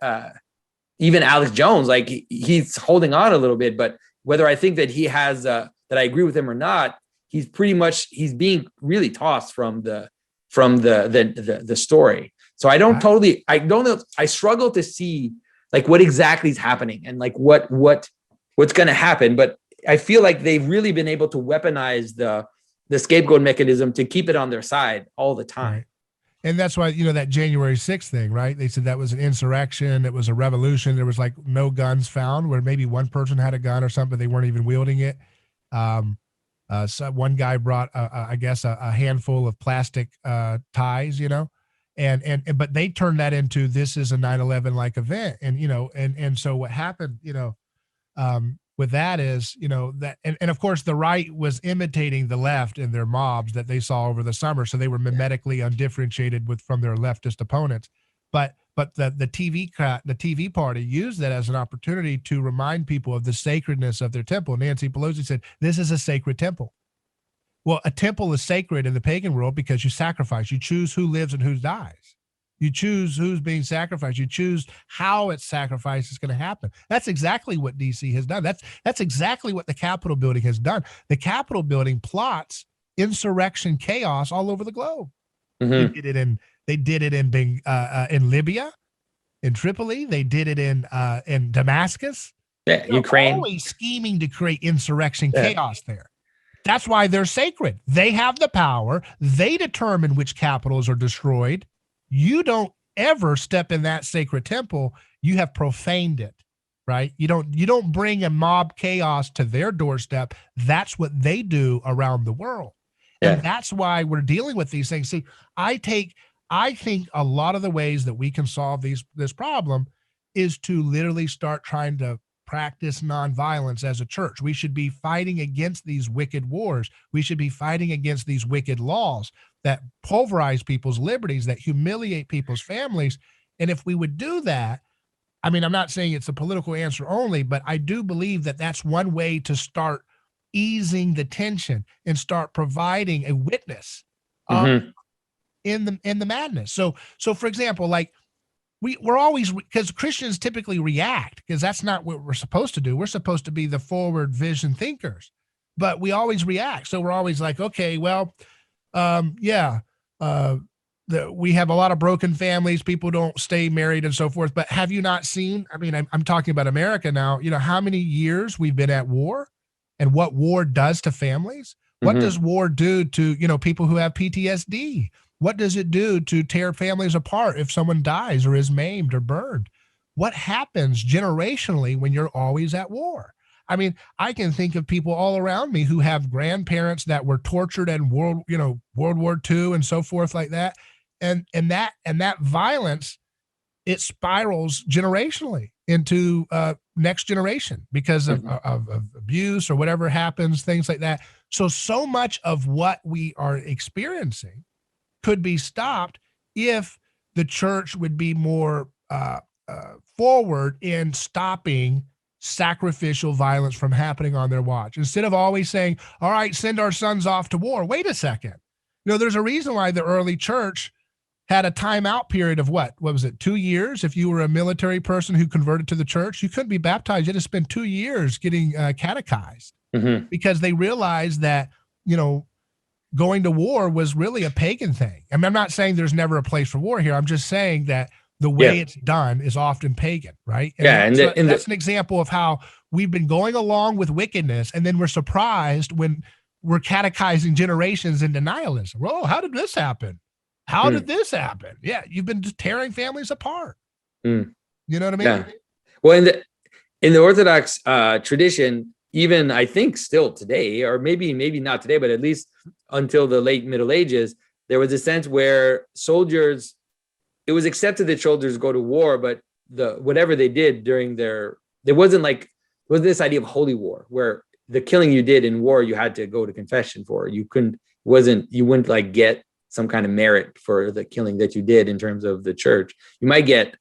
even Alex Jones, he's holding on a little bit, but whether I think that he has, that I agree with him or not, he's being really tossed from the story. So I don't know. I struggle to see what exactly is happening and what's going to happen. But I feel like they've really been able to weaponize the scapegoat mechanism to keep it on their side all the time. Right. And that's why, that January 6th thing, right? They said that was an insurrection. It was a revolution. There was no guns found, where maybe one person had a gun or something, but they weren't even wielding it. So one guy brought, I guess, a handful of plastic ties, but they turned that into, this is a 9/11 like event. And so what happened, with that is, that, and of course the right was imitating the left in their mobs that they saw over the summer. So they were mimetically undifferentiated from their leftist opponents. But the TV party used that as an opportunity to remind people of the sacredness of their temple. Nancy Pelosi said, this is a sacred temple. Well, a temple is sacred in the pagan world because you sacrifice. You choose who lives and who dies. You choose who's being sacrificed. You choose how its sacrifice is going to happen. That's exactly what DC has done. That's exactly what the Capitol building has done. The Capitol building plots insurrection chaos all over the globe. Mm-hmm. They did it in Libya, in Tripoli. They did it in Damascus. Yeah, Ukraine. Always scheming to create insurrection chaos there. That's why they're sacred. They have the power. They determine which capitals are destroyed. You don't ever step in that sacred temple. You have profaned it, right? You don't bring a mob chaos to their doorstep. That's what they do around the world. Yeah. And that's why we're dealing with these things. See, I think a lot of the ways that we can solve this problem is to literally start trying to practice nonviolence as a church. We should be fighting against these wicked wars. We should be fighting against these wicked laws that pulverize people's liberties, that humiliate people's families. And if we would do that, I mean, I'm not saying it's a political answer only, but I do believe that that's one way to start easing the tension and start providing a witness Mhm. in the madness. So for example, like we're always, because Christians typically react, because that's not what we're supposed to do. We're supposed to be the forward vision thinkers, but we always react. So we're always like, okay, well, yeah, we have a lot of broken families. People don't stay married and so forth. But have you not seen? I mean, I'm talking about America now. You know how many years we've been at war, and what war does to families. What does Mhm. war do to people who have PTSD? What does it do to tear families apart if someone dies or is maimed or burned? What happens generationally when you're always at war? I mean, I can think of people all around me who have grandparents that were tortured in World War II and so forth like that. And that violence, it spirals generationally into next generation because of, Mhm. of abuse or whatever happens, things like that. So much of what we are experiencing could be stopped if the church would be more forward in stopping sacrificial violence from happening on their watch. Instead of always saying, all right, send our sons off to war. Wait a second. There's a reason why the early church had a timeout period of what was it, 2 years? If you were a military person who converted to the church, you couldn't be baptized. You had to spend 2 years getting catechized, Mhm. because they realized that, going to war was really a pagan thing. I mean, I'm not saying there's never a place for war here. I'm just saying that the way Yeah. it's done is often pagan, right? And Yeah. And that's an example of how we've been going along with wickedness, and then we're surprised when we're catechizing generations in denialism. Oh, how did this happen? How did mm, this happen? Yeah, you've been just tearing families apart. mm, You know what I mean? yeah. Well, in the Orthodox tradition, even I think still today, or maybe not today, but at least until the late Middle Ages, there was a sense where soldiers, it was accepted that soldiers go to war, but whatever they did during there wasn't this idea of holy war where the killing you did in war you had to go to confession for. You wouldn't like get some kind of merit for the killing that you did in terms of the church. You might get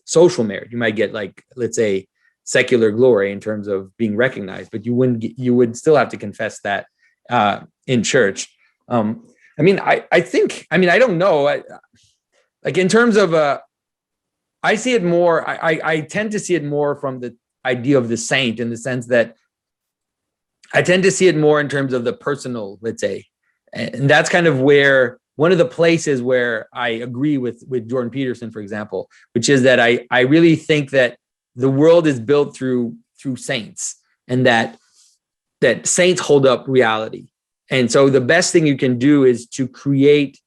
social merit. You might get, like, let's say, secular glory in terms of being recognized, but you would still have to confess that in church. I think, I don't know. Like in terms of, I see it more, I tend to see it more from the idea of the saint, in the sense that I tend to see it more in terms of the personal, let's say. And that's kind of where one of the places where I agree with Jordan Peterson, for example, which is that I really think that the world is built through saints, and that saints hold up reality. And so the best thing you can do is to create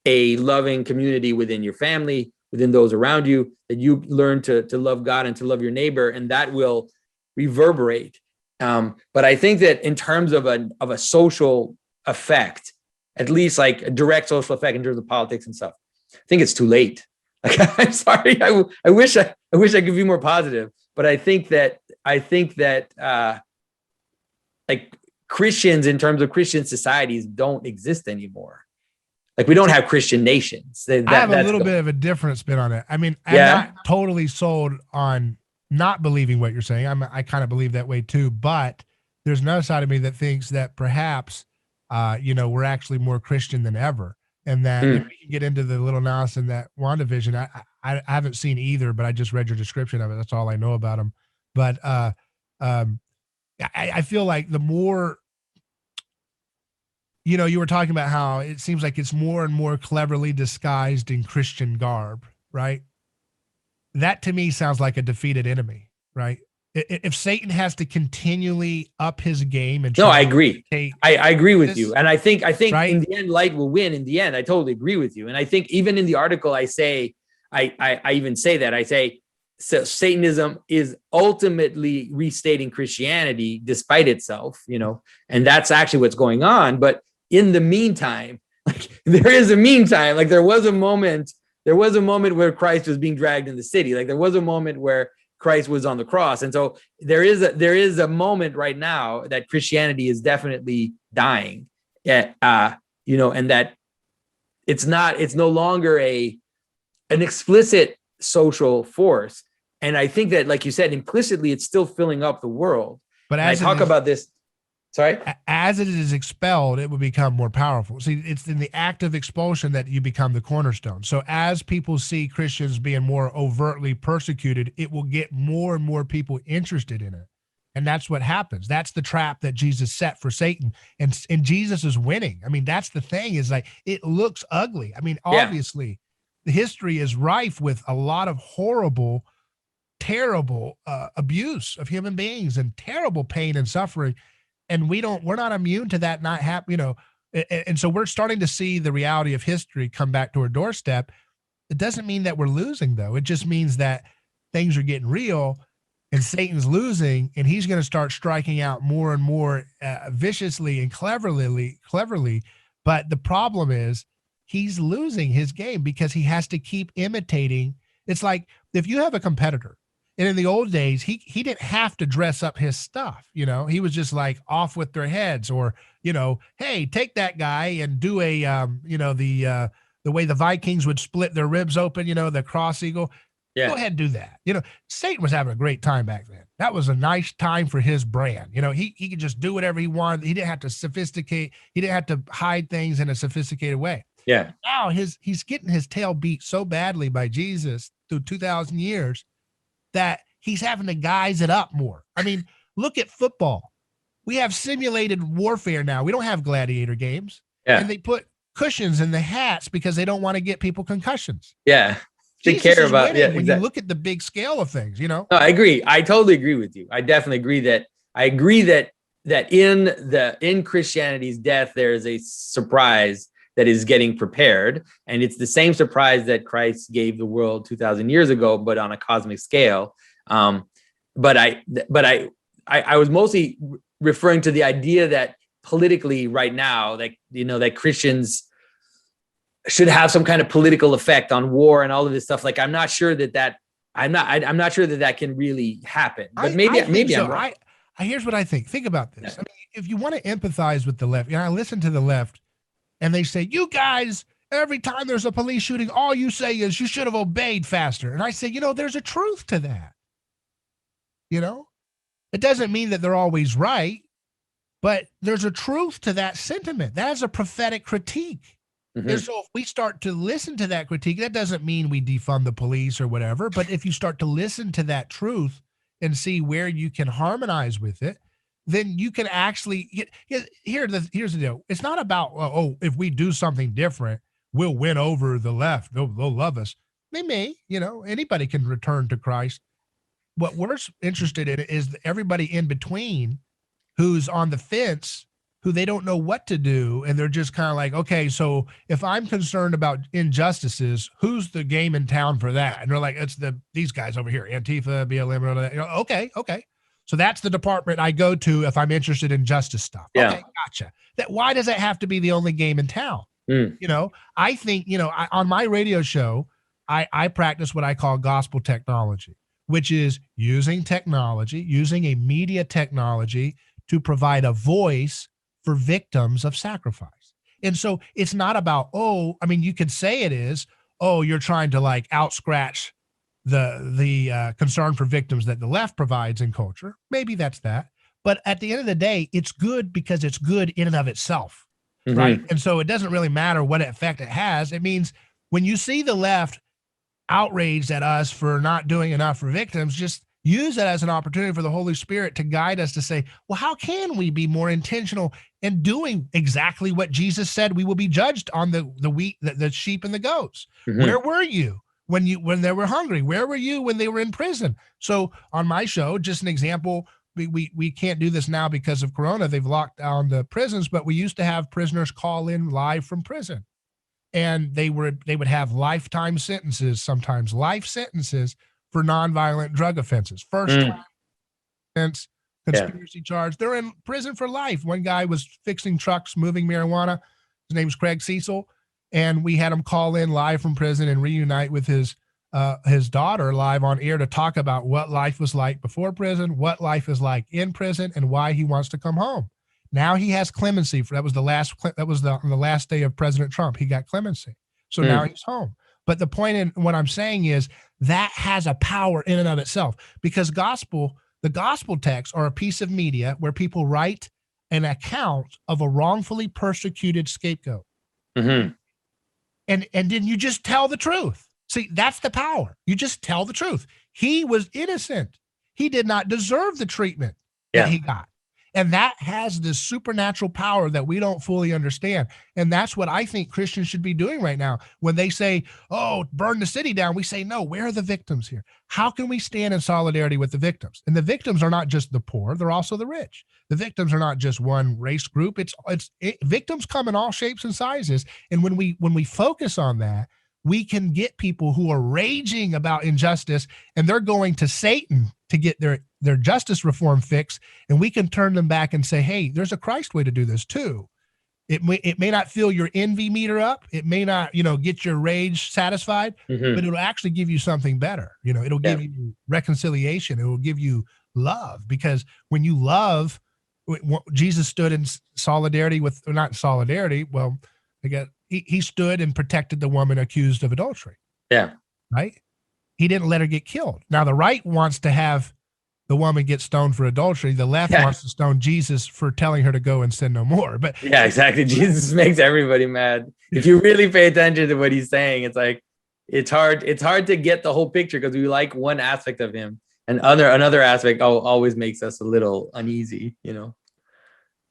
a loving community within your family, within those around you, that you learn to love God and to love your neighbor, and that will reverberate. But I think that in terms of a social effect, at least like a direct social effect in terms of politics and stuff, I think it's too late. Like, I'm sorry, I wish I could be more positive, but I think that like Christians, in terms of Christian societies, don't exist anymore. Like, we don't have Christian nations. I have a little bit of a different spin on it. I mean, I'm Yeah. not totally sold on not believing what you're saying. I kind of believe that way too, but there's another side of me that thinks that perhaps, we're actually more Christian than ever. And that if Mm. we can get into the Lil Nas and that WandaVision, I haven't seen either, but I just read your description of it. That's all I know about them. But um, I feel like the more, you were talking about how it seems like it's more and more cleverly disguised in Christian garb, right? That to me sounds like a defeated enemy, right? If Satan has to continually up his game and No, I try to agree. imitate I agree with this, you. And I think in right? the end, light will win in the end. I totally agree with you. And I think even in the article, I say, I even say that. I say, so Satanism is ultimately restating Christianity despite itself, and that's actually what's going on. But in the meantime, like, there is a meantime, like there was a moment where Christ was being dragged in the city. Like there was a moment where Christ was on the cross. And so there is a moment right now that Christianity is definitely dying. And that it's no longer an explicit social force. And I think that, like you said, implicitly, it's still filling up the world. But And I as it talk is, about this. Sorry? As it is expelled, it will become more powerful. See, it's in the act of expulsion that you become the cornerstone. So as people see Christians being more overtly persecuted, it will get more and more people interested in it. And that's what happens. That's the trap that Jesus set for Satan. And Jesus is winning. I mean, that's the thing, is like, it looks ugly. I mean, obviously, the history is rife with a lot of horrible, terrible abuse of human beings and terrible pain and suffering. And we're not immune to that not happen, you know. And so we're starting to see the reality of history come back to our doorstep. It doesn't mean that we're losing, though. It just means that things are getting real and Satan's losing, and he's going to start striking out more and more viciously and cleverly. But the problem is he's losing his game because he has to keep imitating. It's like if you have a competitor, and in the old days, he didn't have to dress up his stuff. You know, he was just like off with their heads, or, you know, hey, take that guy and do a, you know, the way the Vikings would split their ribs open, you know, the cross eagle. Yeah. Go ahead and do that. You know, Satan was having a great time back then. That was a nice time for his brand. You know, he could just do whatever he wanted. He didn't have to sophisticate. He didn't have to hide things in a sophisticated way. Yeah. Now he's getting his tail beat so badly by Jesus through 2,000 years that he's having to guise it up more. I mean, look at football. We have simulated warfare now. We don't have gladiator games. Yeah. And they put cushions in the hats because they don't want to get people concussions. Yeah. They care about when exactly. You look at the big scale of things, you know. No, I agree. I totally agree with you. I definitely agree that in Christianity's death there is a surprise that is getting prepared, and it's the same surprise that Christ gave the world 2,000 years ago, but on a cosmic scale. But I was mostly referring to the idea that politically right now, that, you know, that Christians should have some kind of political effect on war and all of this stuff. Like, I'm not sure that I'm not sure that can really happen, but maybe so. I'm right. Here's what I think. Think about this. Yeah. I mean, if you want to empathize with the left, you know, I listen to the left and they say, you guys, every time there's a police shooting, all you say is you should have obeyed faster. And I say, you know, there's a truth to that. You know, it doesn't mean that they're always right, but there's a truth to that sentiment. That is a prophetic critique. Mm-hmm. And so if we start to listen to that critique, that doesn't mean we defund the police or whatever, but if you start to listen to that truth and see where you can harmonize with it, then you can actually get, here's the deal. It's not about, if we do something different, we'll win over the left. They'll love us. They may, you know, anybody can return to Christ. What we're interested in is everybody in between who's on the fence, who they don't know what to do. And they're just kind of like, okay, so if I'm concerned about injustices, who's the game in town for that? And they're like, it's these guys over here, Antifa, BLM, you know, okay. So that's the department I go to if I'm interested in justice stuff. Yeah. Okay, gotcha. Why does that have to be the only game in town? You know, I think, you know, on my radio show, I practice what I call gospel technology, which is using technology, using a media technology to provide a voice for victims of sacrifice. And so it's not about, you could say it is, you're trying to like out scratch the concern for victims that the left provides in culture. Maybe that's that. But at the end of the day, it's good because it's good in and of itself. Mm-hmm. Right. And so it doesn't really matter what effect it has. It means when you see the left outraged at us for not doing enough for victims, just use that as an opportunity for the Holy Spirit to guide us to say, well, how can we be more intentional in doing exactly what Jesus said? We will be judged on the wheat, the sheep and the goats. Mm-hmm. Where were you when they were hungry? Where were you when they were in prison? So on my show, just an example, we can't do this now because of Corona. They've locked down the prisons, but we used to have prisoners call in live from prison. And they would have lifetime sentences, sometimes life sentences for nonviolent drug offenses. First time offense, conspiracy charge. They're in prison for life. One guy was fixing trucks, moving marijuana. His name's Craig Cecil. And we had him call in live from prison and reunite with his daughter live on air to talk about what life was like before prison, what life is like in prison, and why he wants to come home. Now he has clemency. That was on the last day of President Trump. He got clemency. So now he's home. But the point in what I'm saying is that has a power in and of itself, because the gospel texts are a piece of media where people write an account of a wrongfully persecuted scapegoat. Mm-hmm. And then you just tell the truth. See, that's the power. You just tell the truth. He was innocent. He did not deserve the treatment that he got. And that has this supernatural power that we don't fully understand. And that's what I think Christians should be doing right now. When they say, oh, burn the city down, we say, no, where are the victims here? How can we stand in solidarity with the victims? And the victims are not just the poor, they're also the rich. The victims are not just one race group. Victims come in all shapes and sizes. And when we focus on that, we can get people who are raging about injustice and they're going to Satan to get their justice reform fix. And we can turn them back and say, hey, there's a Christ way to do this too. It may not fill your envy meter up. It may not, get your rage satisfied, but it'll actually give you something better. It'll give you reconciliation. It will give you love, because when you love, Jesus stood in solidarity with, or not solidarity. Well, I guess he stood and protected the woman accused of adultery. Yeah. Right. He didn't let her get killed. Now the right wants to have the woman get stoned for adultery. The left wants to stone Jesus for telling her to go and sin no more. But yeah, exactly. Jesus makes everybody mad. If you really pay attention to what he's saying, it's like, it's hard to get the whole picture because we like one aspect of him, and another aspect always makes us a little uneasy,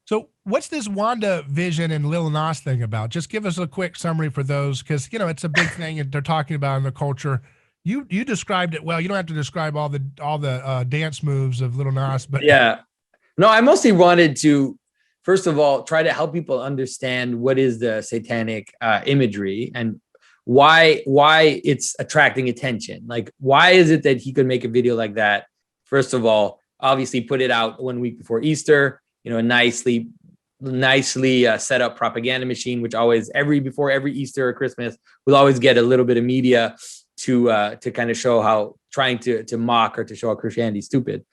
So what's this WandaVision and Lil Nas thing about? Just give us a quick summary for those, because it's a big thing and they're talking about in the culture. You described it well. You don't have to describe all the dance moves of Lil Nas, but yeah, no, I mostly wanted to, first of all, try to help people understand what is the satanic imagery and why it's attracting attention. Like, why is it that he could make a video like that? First of all, obviously put it out 1 week before Easter, a nicely set up propaganda machine, which always before every Easter or Christmas, we'll always get a little bit of media to kind of show how trying to mock or to show how Christianity is stupid.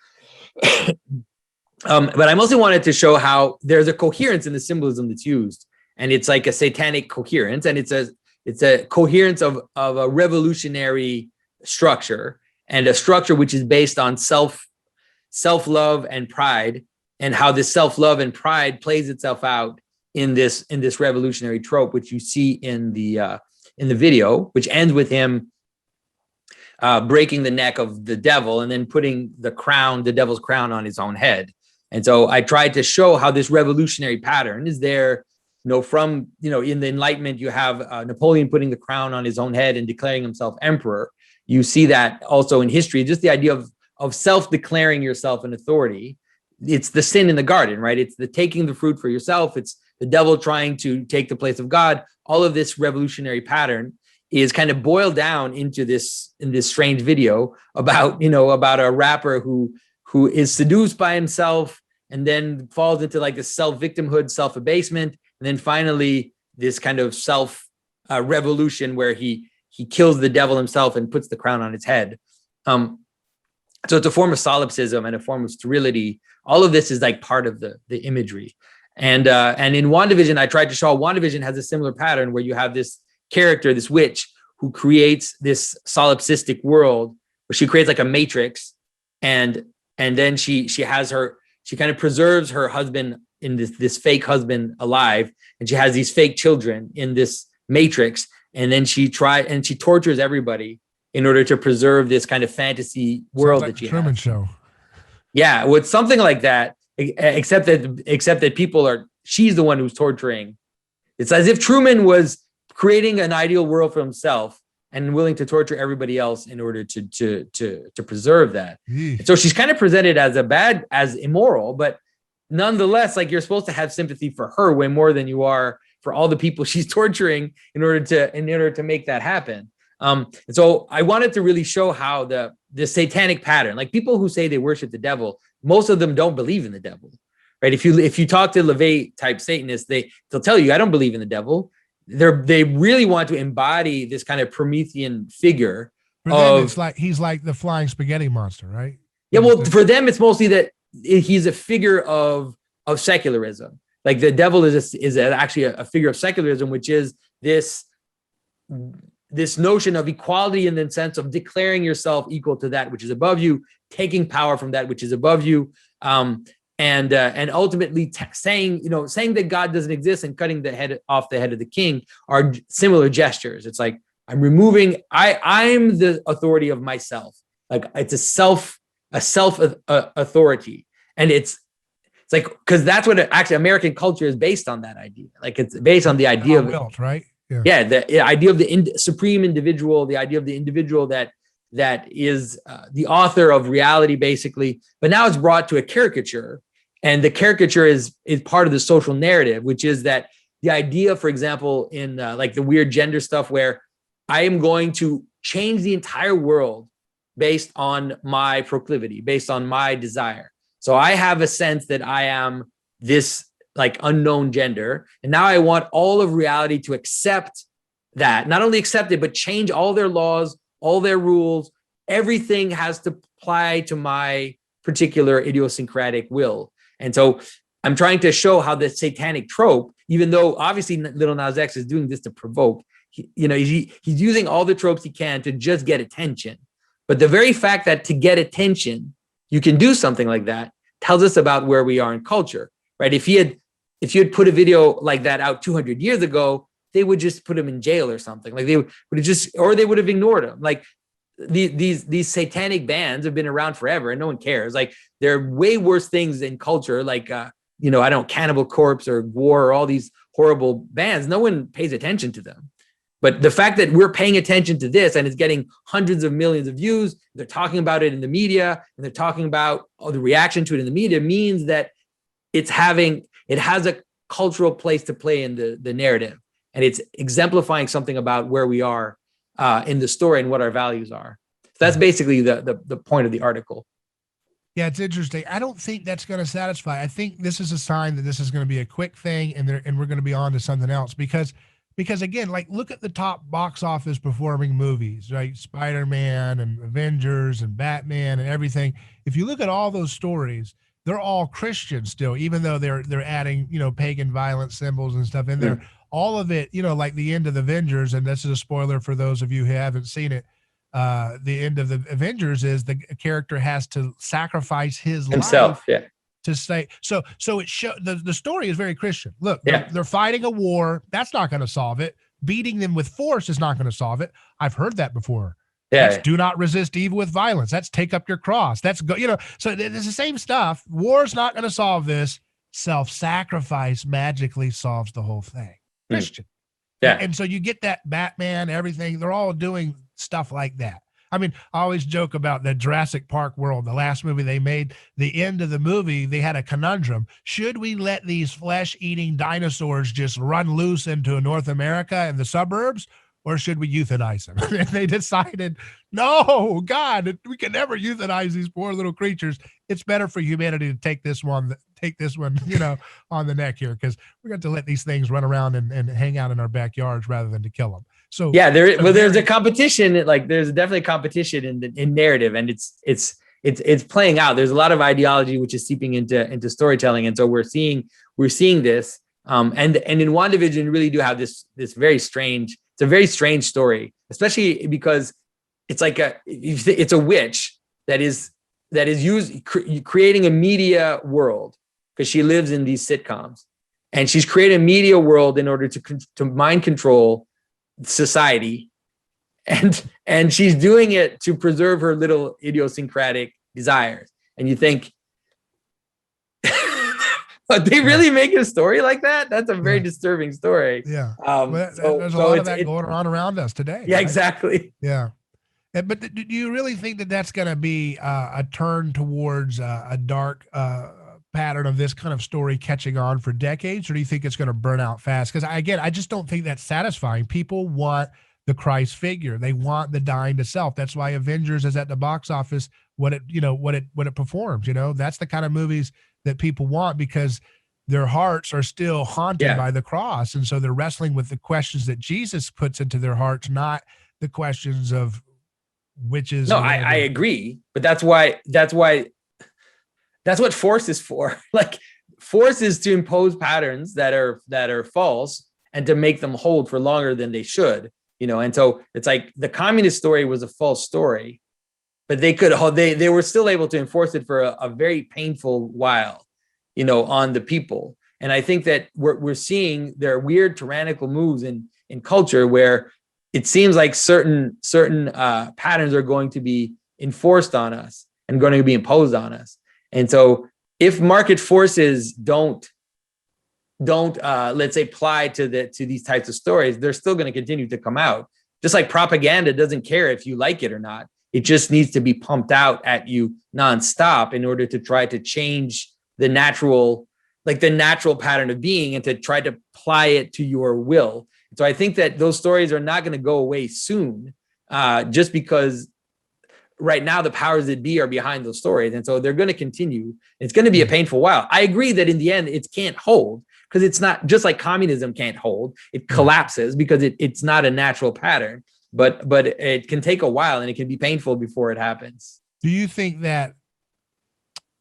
But I mostly wanted to show how there's a coherence in the symbolism that's used, and it's like a satanic coherence, and it's a coherence of a revolutionary structure, and a structure which is based on self-love and pride, and how this self-love and pride plays itself out in this revolutionary trope, which you see in the video, which ends with him breaking the neck of the devil and then putting the devil's crown on his own head. And so I tried to show how this revolutionary pattern is there, from, in the Enlightenment, you have Napoleon putting the crown on his own head and declaring himself emperor. You see that also in history, just the idea of self-declaring yourself an authority. It's the sin in the garden, right? It's the taking the fruit for yourself. It's the devil trying to take the place of God. All of this revolutionary pattern is kind of boiled down into this strange video about a rapper who is seduced by himself and then falls into like this self-victimhood, self-abasement, and then finally this kind of self revolution where he kills the devil himself and puts the crown on his head. So it's a form of solipsism and a form of sterility. All of this is like part of the imagery. And in WandaVision, I tried to show WandaVision has a similar pattern where you have this character, this witch, who creates this solipsistic world where she creates like a matrix, and then she kind of preserves her husband in this fake husband alive, and she has these fake children in this matrix, and then she tortures everybody in order to preserve this kind of fantasy world that she has. Truman Show. Yeah, with something like that, except that she's the one who's torturing. It's as if Truman was creating an ideal world for himself and willing to torture everybody else in order to preserve that. And so she's kind of presented as immoral, but nonetheless, like, you're supposed to have sympathy for her way more than you are for all the people she's torturing in order to make that happen. And so I wanted to really show how the satanic pattern, like people who say they worship the devil, most of them don't believe in the devil, right? If you talk to LaVey type Satanists, they'll tell you, I don't believe in the devil. They really want to embody this kind of Promethean figure. It's like he's like the flying spaghetti monster, right? Yeah, well, for them, it's mostly that he's a figure of secularism. Like the devil is actually a figure of secularism, which is this notion of equality in the sense of declaring yourself equal to that which is above you, taking power from that which is above you, and ultimately saying that God doesn't exist and cutting the head off the head of the king are similar gestures. It's like I'm I'm the authority of myself. Like it's a self authority, and it's like, because that's what actually American culture is based on, that idea. Like it's based on the idea of Wilt, right? Yeah, the idea of the supreme individual, the idea of the individual that is the author of reality, basically. But now it's brought to a caricature, and the caricature is part of the social narrative, which is that the idea, for example, in like the weird gender stuff, where I am going to change the entire world based on my proclivity, based on my desire. So I have a sense that I am this like unknown gender. And now I want all of reality to accept that, not only accept it, but change all their laws, all their rules. Everything has to apply to my particular idiosyncratic will. And so I'm trying to show how the satanic trope, even though obviously Lil Nas X is doing this to provoke, he's using all the tropes he can to just get attention. But the very fact that to get attention, you can do something like that tells us about where we are in culture, right? If you had put a video like that out 200 years ago, they would just put him in jail or something. Like they would have ignored him. Like these satanic bands have been around forever and no one cares. Like there are way worse things in culture, like Cannibal Corpse or War or all these horrible bands. No one pays attention to them. But the fact that we're paying attention to this and it's getting hundreds of millions of views, they're talking about it in the media, and they're talking about the reaction to it in the media, means that it has a cultural place to play in the narrative. And it's exemplifying something about where we are in the story and what our values are. So that's basically the point of the article. Yeah, it's interesting. I don't think that's going to satisfy. I think this is a sign that this is going to be a quick thing, and we're going to be on to something else, because again, like look at the top box office performing movies, right? Spider-Man and Avengers and Batman and everything. If you look at all those stories, they're all Christian still, even though they're adding, pagan violent symbols and stuff in there. Mm. All of it, like the end of the Avengers, and this is a spoiler for those of you who haven't seen it. The end of the Avengers is the character has to sacrifice himself, life to say. So it the story is very Christian. Look, they're fighting a war. That's not going to solve it. Beating them with force is not going to solve it. I've heard that before. That's do not resist evil with violence. That's take up your cross. That's go, so it's the same stuff. War's not going to solve this. Self-sacrifice magically solves the whole thing. Christian. Yeah. And so you get that Batman, everything, they're all doing stuff like that. I mean, I always joke about the Jurassic Park world, the last movie they made, the end of the movie, they had a conundrum. Should we let these flesh-eating dinosaurs just run loose into North America and the suburbs, or should we euthanize them? And they decided, no, God, we can never euthanize these poor little creatures. It's better for humanity to take this one, on the neck here, because we're going to let these things run around and hang out in our backyards rather than to kill them. So yeah, there's a competition. Like there's definitely a competition in narrative, and it's playing out. There's a lot of ideology which is seeping into storytelling, and so we're seeing this. And in WandaVision, you really do have this very strange. It's a very strange story, especially because it's like it's a witch that is creating a media world, because she lives in these sitcoms, and she's created a media world in order to mind control society, and she's doing it to preserve her little idiosyncratic desires. And you think, but they really make a story like that? That's a very disturbing story. Yeah. There's a lot of that going on around us today. Yeah, right? Exactly. Yeah. But do you really think that that's going to be a turn towards a dark pattern of this kind of story catching on for decades, or do you think it's going to burn out fast? Because I just don't think that's satisfying. People want the Christ figure. They want the dying to self. That's why Avengers is at the box office what it performs. That's the kind of movies that people want, because their hearts are still haunted by the cross, and so they're wrestling with the questions that Jesus puts into their hearts, not the questions of witches. No, I agree, but that's what force is for. Like force is to impose patterns that are false and to make them hold for longer than they should, and so it's like the communist story was a false story, but they were still able to enforce it for a very painful while. on the people. And I think that we're seeing there are weird tyrannical moves in culture where it seems like certain patterns are going to be enforced on us and going to be imposed on us. And so if market forces don't let's say apply to these types of stories, they're still going to continue to come out. Just like propaganda doesn't care if you like it or not. It just needs to be pumped out at you nonstop in order to try to change the natural pattern of being and to try to apply it to your will. So I think that those stories are not going to go away soon, just because right now the powers that be are behind those stories. And so they're going to continue. It's going to be a painful while. I agree that in the end, it can't hold, because it's not just like communism can't hold. It collapses because it's not a natural pattern, but it can take a while and it can be painful before it happens. Do you think that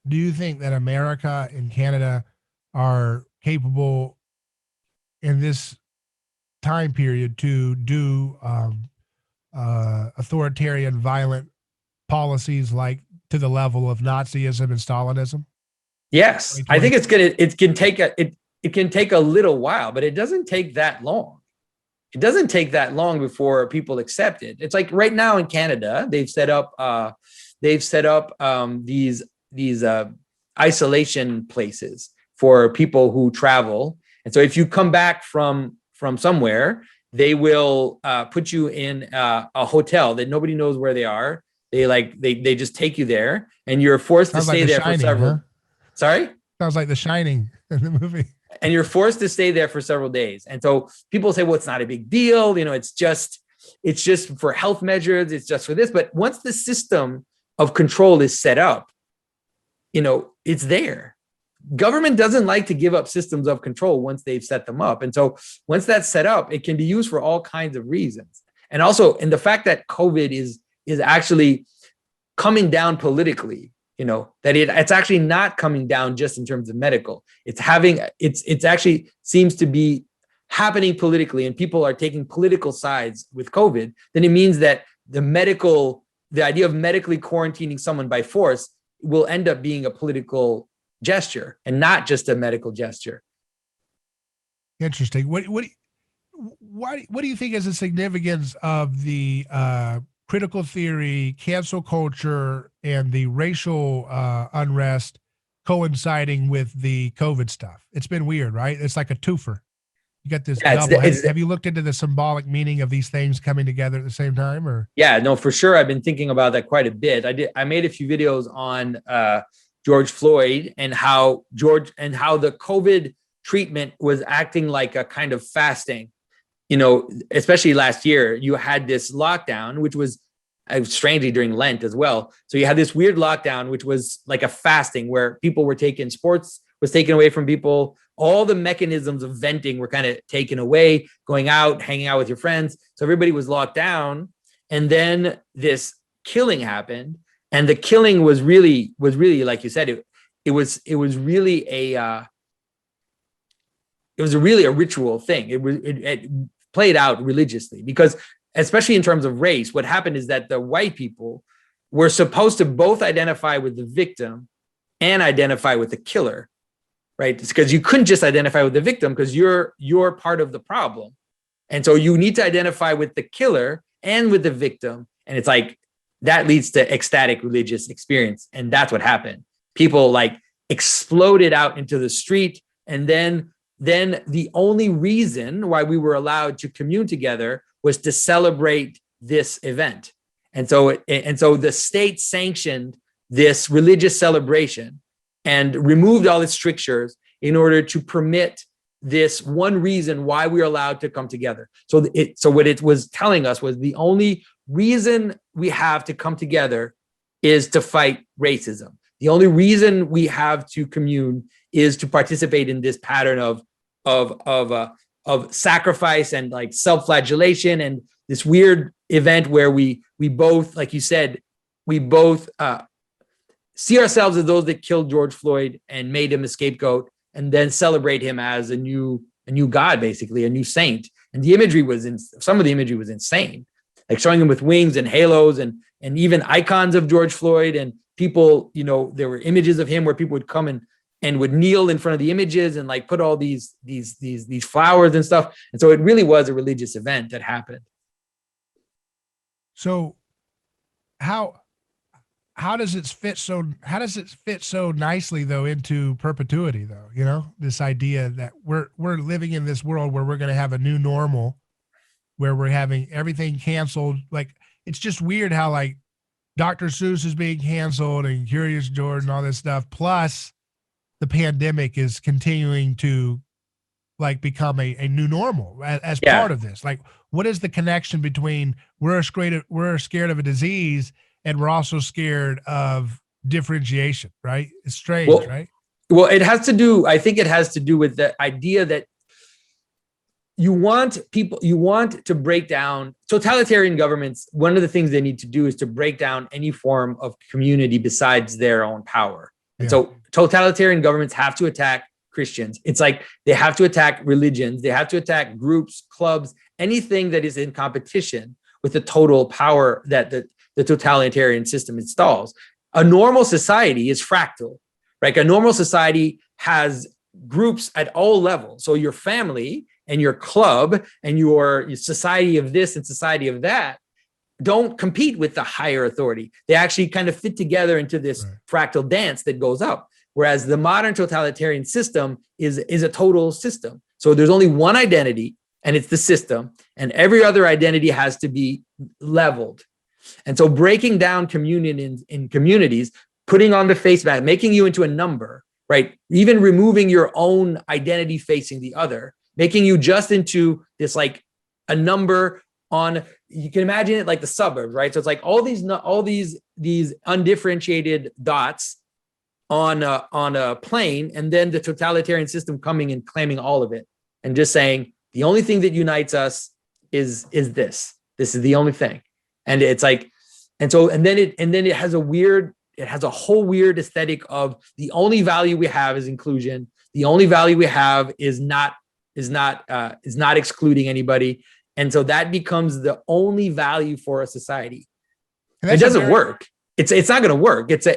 America and Canada are capable in this time period to do authoritarian, violent policies like to the level of Nazism and Stalinism? Yes, I think it can take a little while, but it doesn't take that long. It doesn't take that long before people accept it. It's like right now in Canada, they've set up these isolation places for people who travel. And so if you come back from somewhere, they will put you in a hotel that nobody knows where they are. They just take you there, and you're forced to stay there for several. Huh? Sorry? Sounds like The Shining in the movie. And you're forced to stay there for several days. And so people say, well, it's not a big deal. It's just for health measures. It's just for this. But once the system of control is set up, it's there. Government doesn't like to give up systems of control once they've set them up. And so once that's set up, it can be used for all kinds of reasons. And also, in the fact that COVID is actually coming down politically, that it's actually not coming down just in terms of medical. It's actually seems to be happening politically, and people are taking political sides with COVID. Then it means that the idea of medically quarantining someone by force will end up being a political gesture and not just a medical gesture. Interesting. What do you think is the significance of the critical theory, cancel culture, and the racial unrest coinciding with the COVID stuff? It's been weird, right? It's like a twofer. You got this double. Have you looked into the symbolic meaning of these things coming together at the same time? Or yeah, no, for sure. I've been thinking about that quite a bit. I made a few videos on George Floyd and how the COVID treatment was acting like a kind of fasting. Especially last year, you had this lockdown, which was strangely during Lent as well. So you had this weird lockdown, which was like a fasting where people were sports was taken away from people. All the mechanisms of venting were kind of taken away, going out, hanging out with your friends. So everybody was locked down. And then this killing happened. And the killing was really, like you said, it was really a ritual thing. It played out religiously, because especially in terms of race, what happened is that the white people were supposed to both identify with the victim and identify with the killer, right? It's because you couldn't just identify with the victim because you're part of the problem. And so you need to identify with the killer and with the victim. And it's like, that leads to ecstatic religious experience. And that's what happened. People exploded out into the street. And then the only reason why we were allowed to commune together was to celebrate this event. And so the state sanctioned this religious celebration and removed all its strictures in order to permit this one reason why we are allowed to come together. So what it was telling us was the only reason we have to come together is to fight racism. The only reason we have to commune is to participate in this pattern of sacrifice and self-flagellation, and this weird event where we both, like you said, we both see ourselves as those that killed George Floyd and made him a scapegoat, and then celebrate him as a new god, basically a new saint. And some of the imagery was insane, like showing him with wings and halos and even icons of George Floyd, and people, there were images of him where people would come and and would kneel in front of the images and like put all these flowers and stuff. And so it really was a religious event that happened. So how does it fit so nicely though into perpetuity though? You know, this idea that we're living in this world where we're going to have a new normal, where we're having everything canceled. Like, it's just weird how like Dr. Seuss is being canceled and Curious George and all this stuff. Plus the pandemic is continuing to like become a new normal as part of this. Like, what is the connection between we're scared of a disease and we're also scared of differentiation, right? It's strange, right? Well, it has to do, I think it has to do with the idea that you want to break down totalitarian governments. One of the things they need to do is to break down any form of community besides their own power. And so totalitarian governments have to attack Christians. It's like they have to attack religions. They have to attack groups, clubs, anything that is in competition with the total power that the totalitarian system installs. A normal society is fractal, right? A normal society has groups at all levels. So your family and your club and your society of this and society of that don't compete with the higher authority. They actually kind of fit together into this fractal dance that goes up. Whereas the modern totalitarian system is a total system. So there's only one identity, and it's the system, and every other identity has to be leveled. And so breaking down communion in communities, putting on the face value, making you into a number, right? Even removing your own identity facing the other, making you just into this like a number on, you can imagine it like the suburbs, right? So it's like all these undifferentiated dots on a plane, and then the totalitarian system coming and claiming all of it and just saying the only thing that unites us is this. This is the only thing. And it's like, and then it has a whole weird aesthetic of the only value we have is inclusion. The only value we have is not excluding anybody. And so that becomes the only value for a society. It doesn't work. It's not going to work. It's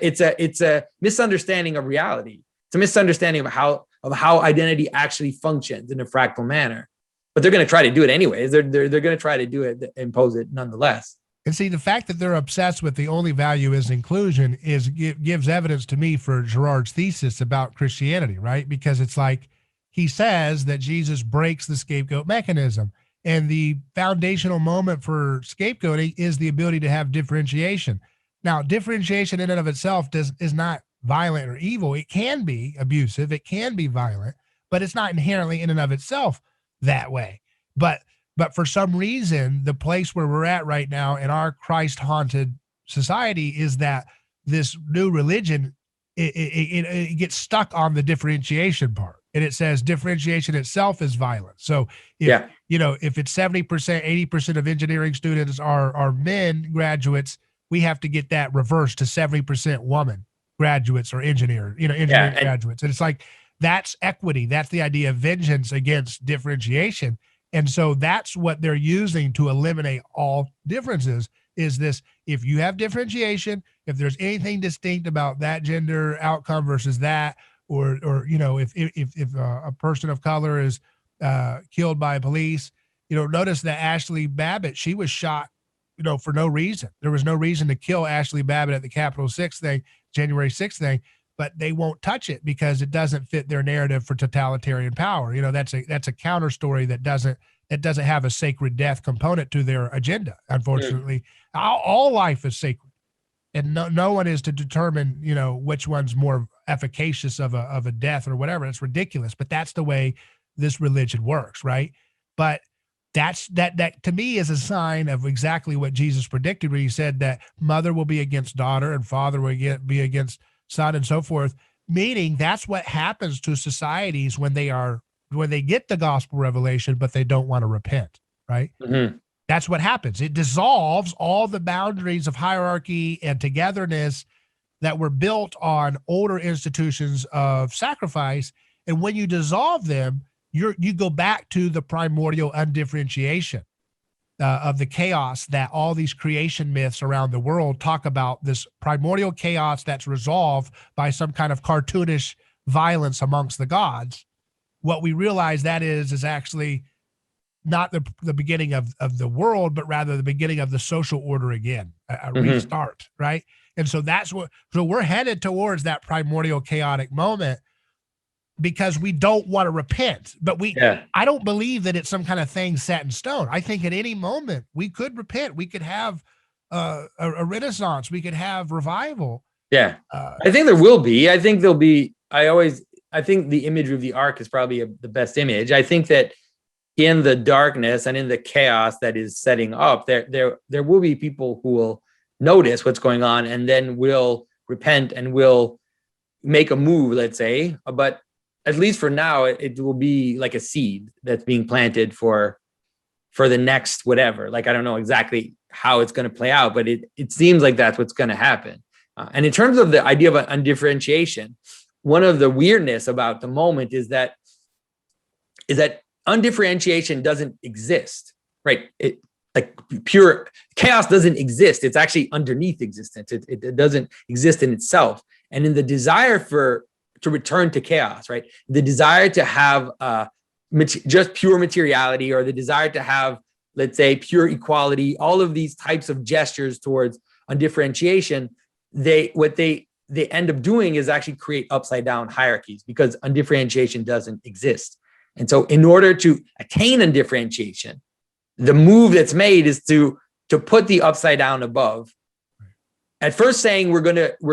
a misunderstanding of reality. It's a misunderstanding of how identity actually functions in a fractal manner. But they're going to try to do it anyways. They're going to try to do it, impose it nonetheless. And see, the fact that they're obsessed with the only value is inclusion gives evidence to me for Girard's thesis about Christianity, right? Because it's like he says that Jesus breaks the scapegoat mechanism. And the foundational moment for scapegoating is the ability to have differentiation. Now, differentiation in and of itself is not violent or evil. It can be abusive. It can be violent, but it's not inherently in and of itself that way. But for some reason, the place where we're at right now in our Christ-haunted society is that this new religion, it gets stuck on the differentiation part. And it says differentiation itself is violence. So if it's 70%, 80% of engineering students are men graduates, we have to get that reversed to 70% woman graduates or engineering graduates. And it's like, that's equity. That's the idea of vengeance against differentiation. And so that's what they're using to eliminate all differences is this: if you have differentiation, if there's anything distinct about that gender outcome versus that, or if a person of color is killed by police, notice that Ashley Babbitt, she was shot, for no reason. There was no reason to kill Ashley Babbitt at the Capitol 6th thing, January 6th thing, but they won't touch it because it doesn't fit their narrative for totalitarian power. That's a counter story that doesn't have a sacred death component to their agenda. Unfortunately, all life is sacred, and no one is to determine, which one's more efficacious of a death or whatever. It's ridiculous, but that's the way this religion works, right? But that to me is a sign of exactly what Jesus predicted when he said that mother will be against daughter and father will be against son and so forth, meaning that's what happens to societies when they get the gospel revelation, but they don't want to repent, right? Mm-hmm. That's what happens. It dissolves all the boundaries of hierarchy and togetherness that were built on older institutions of sacrifice. And when you dissolve them, you go back to the primordial undifferentiation of the chaos that all these creation myths around the world talk about, this primordial chaos that's resolved by some kind of cartoonish violence amongst the gods, what we realize that is actually not the beginning of the world, but rather the beginning of the social order again, a restart, right? And so so we're headed towards that primordial chaotic moment because we don't want to repent, but I don't believe that it's some kind of thing set in stone. I think at any moment we could repent. We could have a renaissance. We could have revival. Yeah. I think there will be. I think there'll be. I think the imagery of the ark is probably the best image. I think that in the darkness and in the chaos that is setting up, there will be people who will notice what's going on and then will repent and will make a move, let's say. But at least for now, it will be like a seed that's being planted for the next whatever. Like, I don't know exactly how it's going to play out, but it seems like that's what's going to happen. And in terms of the idea of undifferentiation, one of the weirdness about the moment is that undifferentiation doesn't exist, right? Like pure chaos doesn't exist. It's actually underneath existence. It doesn't exist in itself. And in the desire to return to chaos, right? The desire to have just pure materiality, or the desire to have, let's say, pure equality, all of these types of gestures towards undifferentiation, what they end up doing is actually create upside down hierarchies, because undifferentiation doesn't exist. And so in order to attain undifferentiation, the move that's made is to put the upside down above. At first saying we're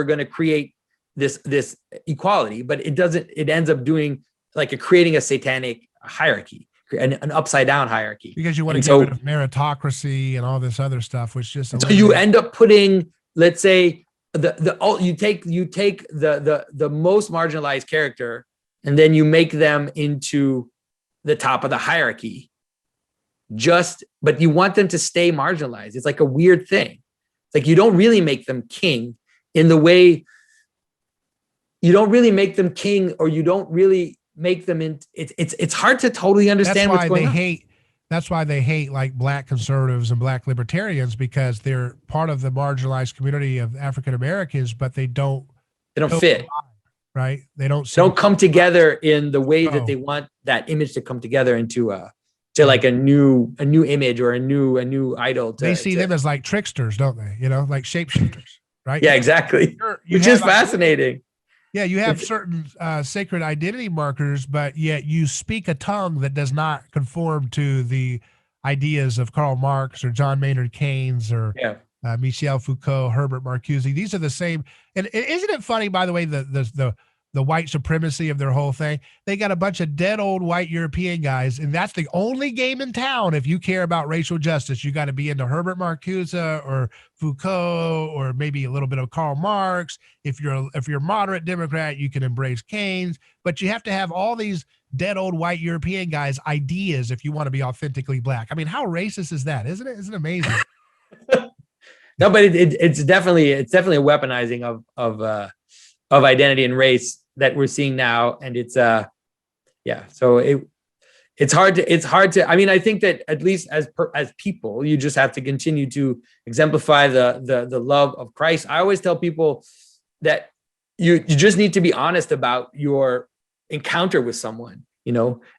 gonna create this equality, but it ends up doing like creating a satanic hierarchy, an upside down hierarchy. Because you want to get rid of meritocracy and all this other stuff, which just so you end up putting, let's say, you take the most marginalized character, and then you make them into the top of the hierarchy. But you want them to stay marginalized. It's like a weird thing. It's like you don't really make them king in the way you don't really make them king, or you don't really make them in. It's hard to totally understand what's going on. That's why they hate like black conservatives and black libertarians, because they're part of the marginalized community of African Americans, but they don't fit. Right? They don't come together in the way that they want that image to come together into like a new image or a new idol. They see them as like tricksters, don't they? Like shapeshifters, right? Yeah, exactly. Which is fascinating. Yeah, you have certain sacred identity markers, but yet you speak a tongue that does not conform to the ideas of Karl Marx or John Maynard Keynes or Michel Foucault, Herbert Marcuse. These are the same. And isn't it funny, by the way, the white supremacy of their whole thing? They got a bunch of dead old white European guys, and that's the only game in town. If you care about racial justice, you got to be into Herbert Marcuse or Foucault, or maybe a little bit of Karl Marx. If you're a moderate Democrat, you can embrace Keynes, but you have to have all these dead old white European guys' ideas if you want to be authentically black. I mean, how racist is that? Isn't it? Isn't it amazing? No, but it's definitely a weaponizing of identity and race that we're seeing now. And it's so it's hard to, I mean, I think that at least as people, you just have to continue to exemplify the love of Christ. I always tell people that you just need to be honest about your encounter with someone,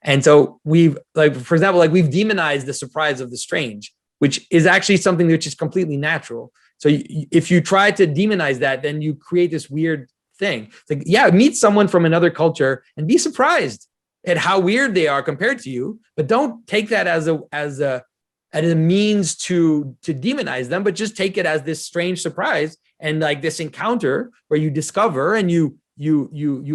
And so we've, like, for example, like we've demonized the surprise of the strange, which is actually something which is completely natural. So if you try to demonize that, then you create this weird thing. It's like, yeah, meet someone from another culture and be surprised at how weird they are compared to you, but don't take that as a means to demonize them, but just take it as this strange surprise and like this encounter where you discover and you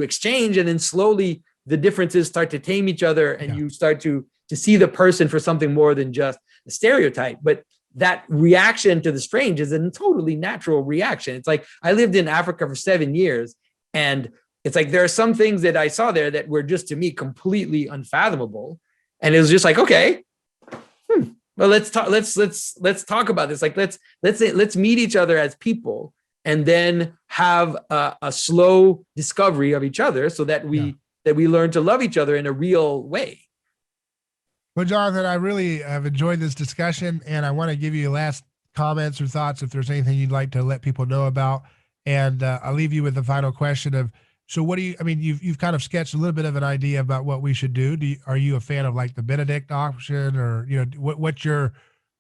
exchange, and then slowly the differences start to tame each other, and you start to see the person for something more than just a stereotype. But that reaction to the strange is a totally natural reaction. It's like, I lived in Africa for 7 years, and it's like there are some things that I saw there that were just, to me, completely unfathomable. And it was just like, okay, well, let's talk. Let's talk about this. Like, let's meet each other as people, and then have a slow discovery of each other, so that we learn to love each other in a real way. Well, Jonathan, I really have enjoyed this discussion, and I want to give you last comments or thoughts if there's anything you'd like to let people know about. And I'll leave you with the final question of, So what do you, I mean, you've kind of sketched a little bit of an idea about what we should do. Are you a fan of like the Benedict option, or, what's your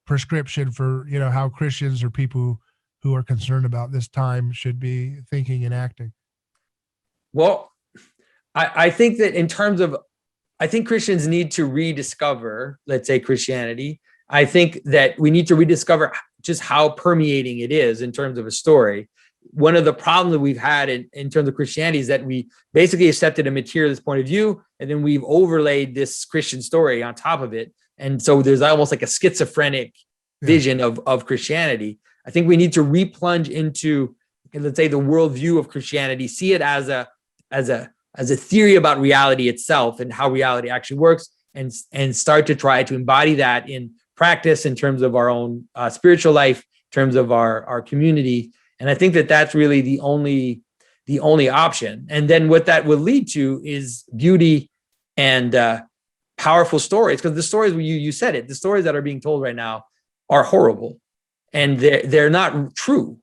prescription for, how Christians or people who are concerned about this time should be thinking and acting? Well, I think that I think Christians need to rediscover, let's say, Christianity. I think that we need to rediscover just how permeating it is in terms of a story. One of the problems that we've had in terms of Christianity is that we basically accepted a materialist point of view, and then we've overlaid this Christian story on top of it. And so there's almost like a schizophrenic vision of Christianity. I think we need to replunge into, let's say, the worldview of Christianity, see it as a theory about reality itself and how reality actually works, and start to try to embody that in practice in terms of our own spiritual life, in terms of our community. And I think that that's really the only option. And then what that will lead to is beauty and powerful stories, because the stories, you said it, the stories that are being told right now are horrible, and they're not true.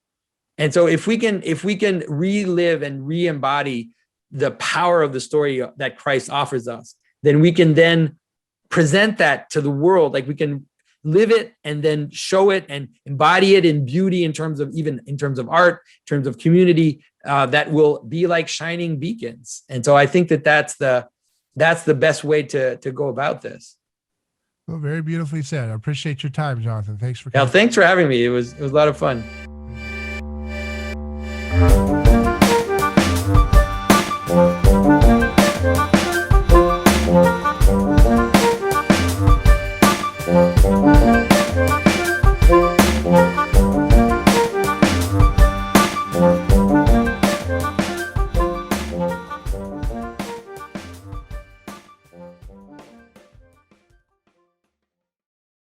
And so if we can relive and re-embody the power of the story that Christ offers us, then we can then present that to the world. Like, we can live it and then show it and embody it in beauty, in terms of art, in terms of community, that will be like shining beacons. And so I think that that's the best way to go about this. Well, very beautifully said. I appreciate your time, Jonathan. Thanks for coming. Thanks for having me. It was a lot of fun.